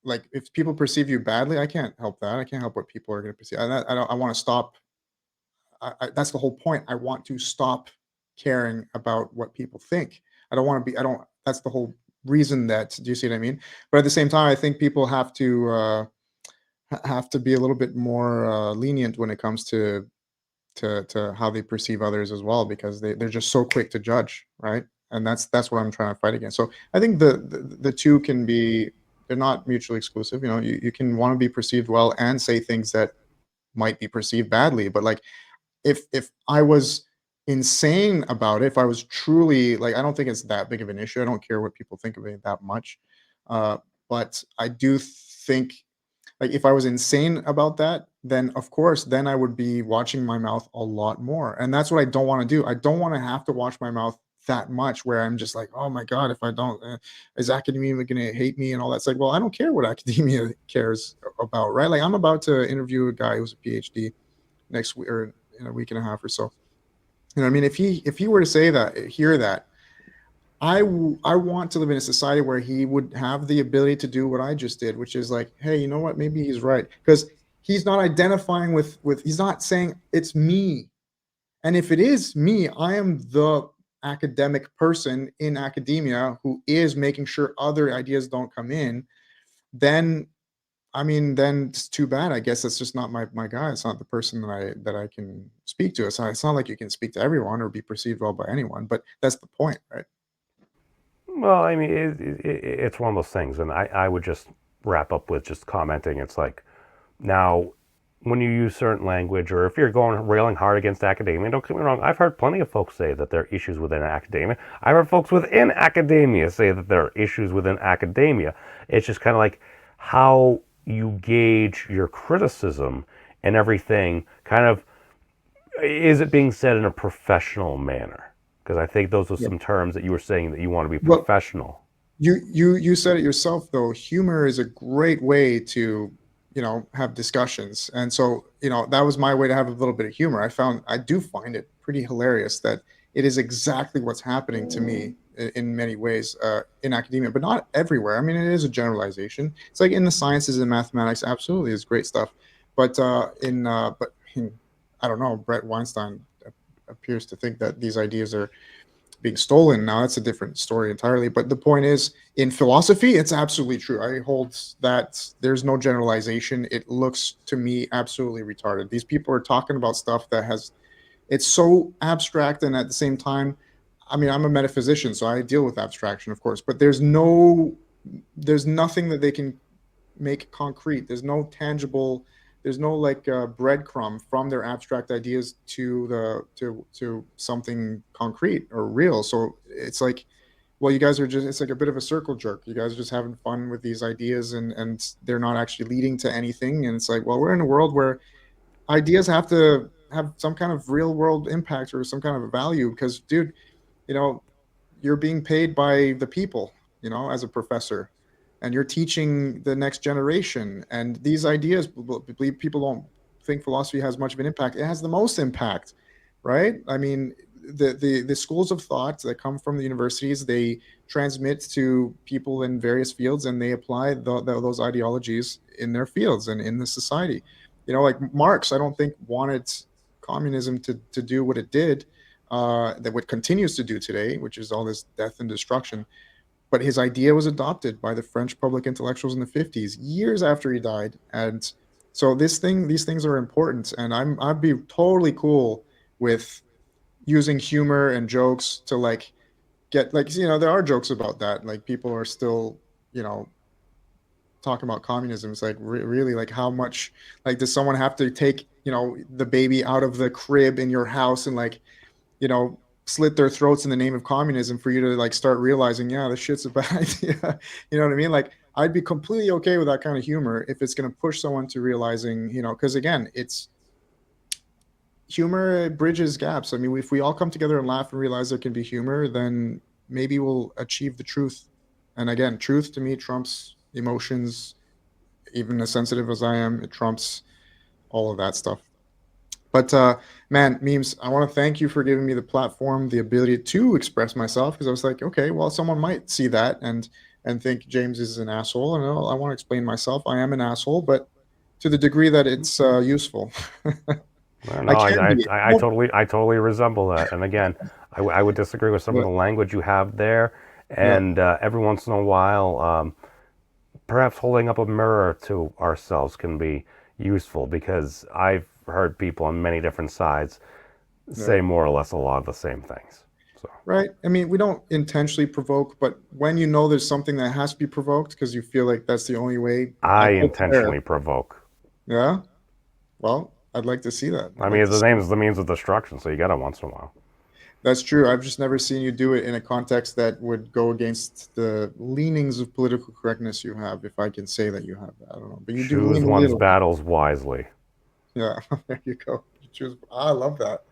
like if people perceive you badly, I can't help that. I can't help what people are going to perceive. I don't. I want to stop. That's the whole point. I want to stop caring about what people think. I don't want to be. I don't. That's the whole reason. That do you see what I mean? But at the same time, I think people have to be a little bit more lenient when it comes to how they perceive others as well, because they're just so quick to judge, right? And that's what I'm trying to fight against. So I think the two can be, they're not mutually exclusive. You can want to be perceived well and say things that might be perceived badly. But like, if I was insane about it, if I was truly like, I don't think it's that big of an issue. I don't care what people think of it that much. Uh, but I do think, like, if I was insane about that, then of course, then I would be watching my mouth a lot more. And that's what I don't want to do. I don't want to have to watch my mouth that much where I'm just like, oh my God, if I don't, is academia going to hate me and all that? It's like, well, I don't care what academia cares about, right? Like, I'm about to interview a guy who's a PhD next week or in a week and a half or so. I mean, if he were to say that, hear that, I want to live in a society where he would have the ability to do what I just did, which is like, hey, you know what? Maybe he's right, because he's not identifying with he's not saying it's me. And if it is me, I am the academic person in academia who is making sure other ideas don't come in. Then I mean, then it's too bad. I guess that's just not my guy. It's not the person that I can speak to. It's not like you can speak to everyone or be perceived well by anyone, but that's the point, right? Well, I mean, it's one of those things, and I would just wrap up with just commenting. It's like now, when you use certain language, or if you're going railing hard against academia, don't get me wrong. I've heard plenty of folks say that there are issues within academia. I've heard folks within academia say that there are issues within academia. It's just kind of like how you gauge your criticism and everything. Kind of, is it being said in a professional manner? Because I think those are Yeah. some terms that you were saying that you want to be Well, professional. you said it yourself, though. Humor is a great way to, have discussions. And so, that was my way to have a little bit of humor. I do find it pretty hilarious that it is exactly what's happening to me in many ways in academia, but not everywhere. I mean, it is a generalization. It's like in the sciences and mathematics, absolutely is great stuff. But I don't know, Brett Weinstein appears to think that these ideas are being stolen. Now that's a different story entirely. But the point is, in philosophy, it's absolutely true. I hold that there's no generalization. It looks to me absolutely retarded. These people are talking about stuff that has, it's so abstract, and at the same time, I mean, I'm a metaphysician, so I deal with abstraction, of course, but there's nothing that they can make concrete. There's no like breadcrumb from their abstract ideas to something concrete or real. So it's like, well, you guys are just, it's like a bit of a circle jerk. You guys are just having fun with these ideas, and they're not actually leading to anything. And it's like, well, we're in a world where ideas have to have some kind of real world impact or some kind of a value, because dude, you know, you're being paid by the people, as a professor, and you're teaching the next generation. And these ideas, believe people don't think philosophy has much of an impact. It has the most impact, right? I mean, the schools of thought that come from the universities, they transmit to people in various fields, and they apply those ideologies in their fields and in the society. Like Marx, I don't think wanted communism to do what it did, that what continues to do today, which is all this death and destruction. but his idea was adopted by the French public intellectuals in the 50s, years after he died. And so these things are important, and I'd be totally cool with using humor and jokes to like get like there are jokes about that. Like people are still talking about communism. It's like really like how much like does someone have to take the baby out of the crib in your house and like you know, slit their throats in the name of communism for you to like start realizing, yeah, this shit's a bad idea. You know what I mean? Like, I'd be completely okay with that kind of humor if it's going to push someone to realizing, because again, it's humor bridges gaps. I mean, if we all come together and laugh and realize there can be humor, then maybe we'll achieve the truth. And again, truth to me trumps emotions, even as sensitive as I am, it trumps all of that stuff. But man, memes, I want to thank you for giving me the platform, the ability to express myself because I was like, okay, well, someone might see that and think James is an asshole, and I want to explain myself. I am an asshole, but to the degree that it's useful, No, I no, can be. I totally resemble that. And again, I would disagree with some of Yeah, the language you have there. yeah, And every once in a while, perhaps holding up a mirror to ourselves can be useful because I've heard people on many different sides yeah. say more or less a lot of the same things. So Right. I mean, we don't intentionally provoke, but when you know there's something that has to be provoked because you feel like that's the only way I it's there. intentionally provoke. Yeah. Well, I'd like to see that. I I'd like mean, to the see. name is the means of destruction, so you got it once in a while. That's true. I've just never seen you do it in a context that would go against the leanings of political correctness you have, if I can say that you have that. I don't know. But you do Choose lean a one's little. battles wisely. Yeah, there you go. You choose. I love that.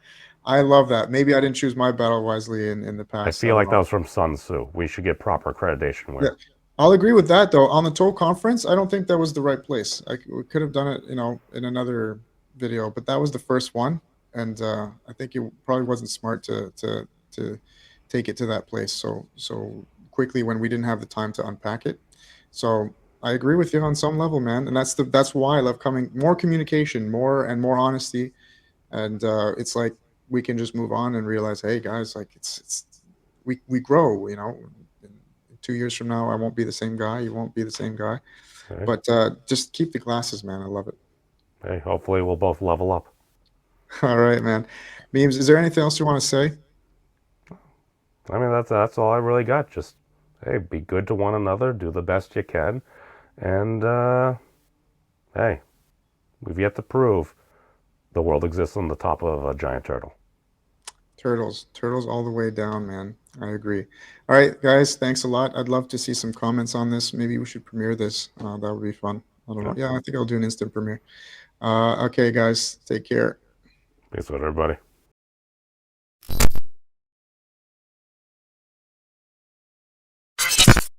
I love that. Maybe I didn't choose my battle wisely in the I past. I feel don't like that know. was from Sun Tzu. We should get proper accreditation Yeah, where I'll agree with that though. On the Toll conference, I don't think that was the right place. We could have done it, in another video, but that was the first one, and I think it probably wasn't smart to take it to that place so quickly when we didn't have the time to unpack it. So I agree with you on some level, man, and that's why I love coming more communication, more and more honesty, and it's like we can just move on and realize, hey guys, like it's we grow, in 2 years from now I won't be the same guy, you won't be the same guy, okay? but just keep the glasses, man. I love it. Hey, hopefully we'll both level up. All right, man. Memes, is there anything else you want to say? I mean, that's all I really got. Just hey, be good to one another, do the best you can, and hey, we've yet to prove the world exists on the top of a giant turtle. Turtles all the way down, man. I agree. All right, guys, thanks a lot. I'd love to see some comments on this. Maybe we should premiere this. That would be fun. I don't know. Okay, Yeah, I think I'll do an instant premiere. Okay, guys, take care. peace out, everybody.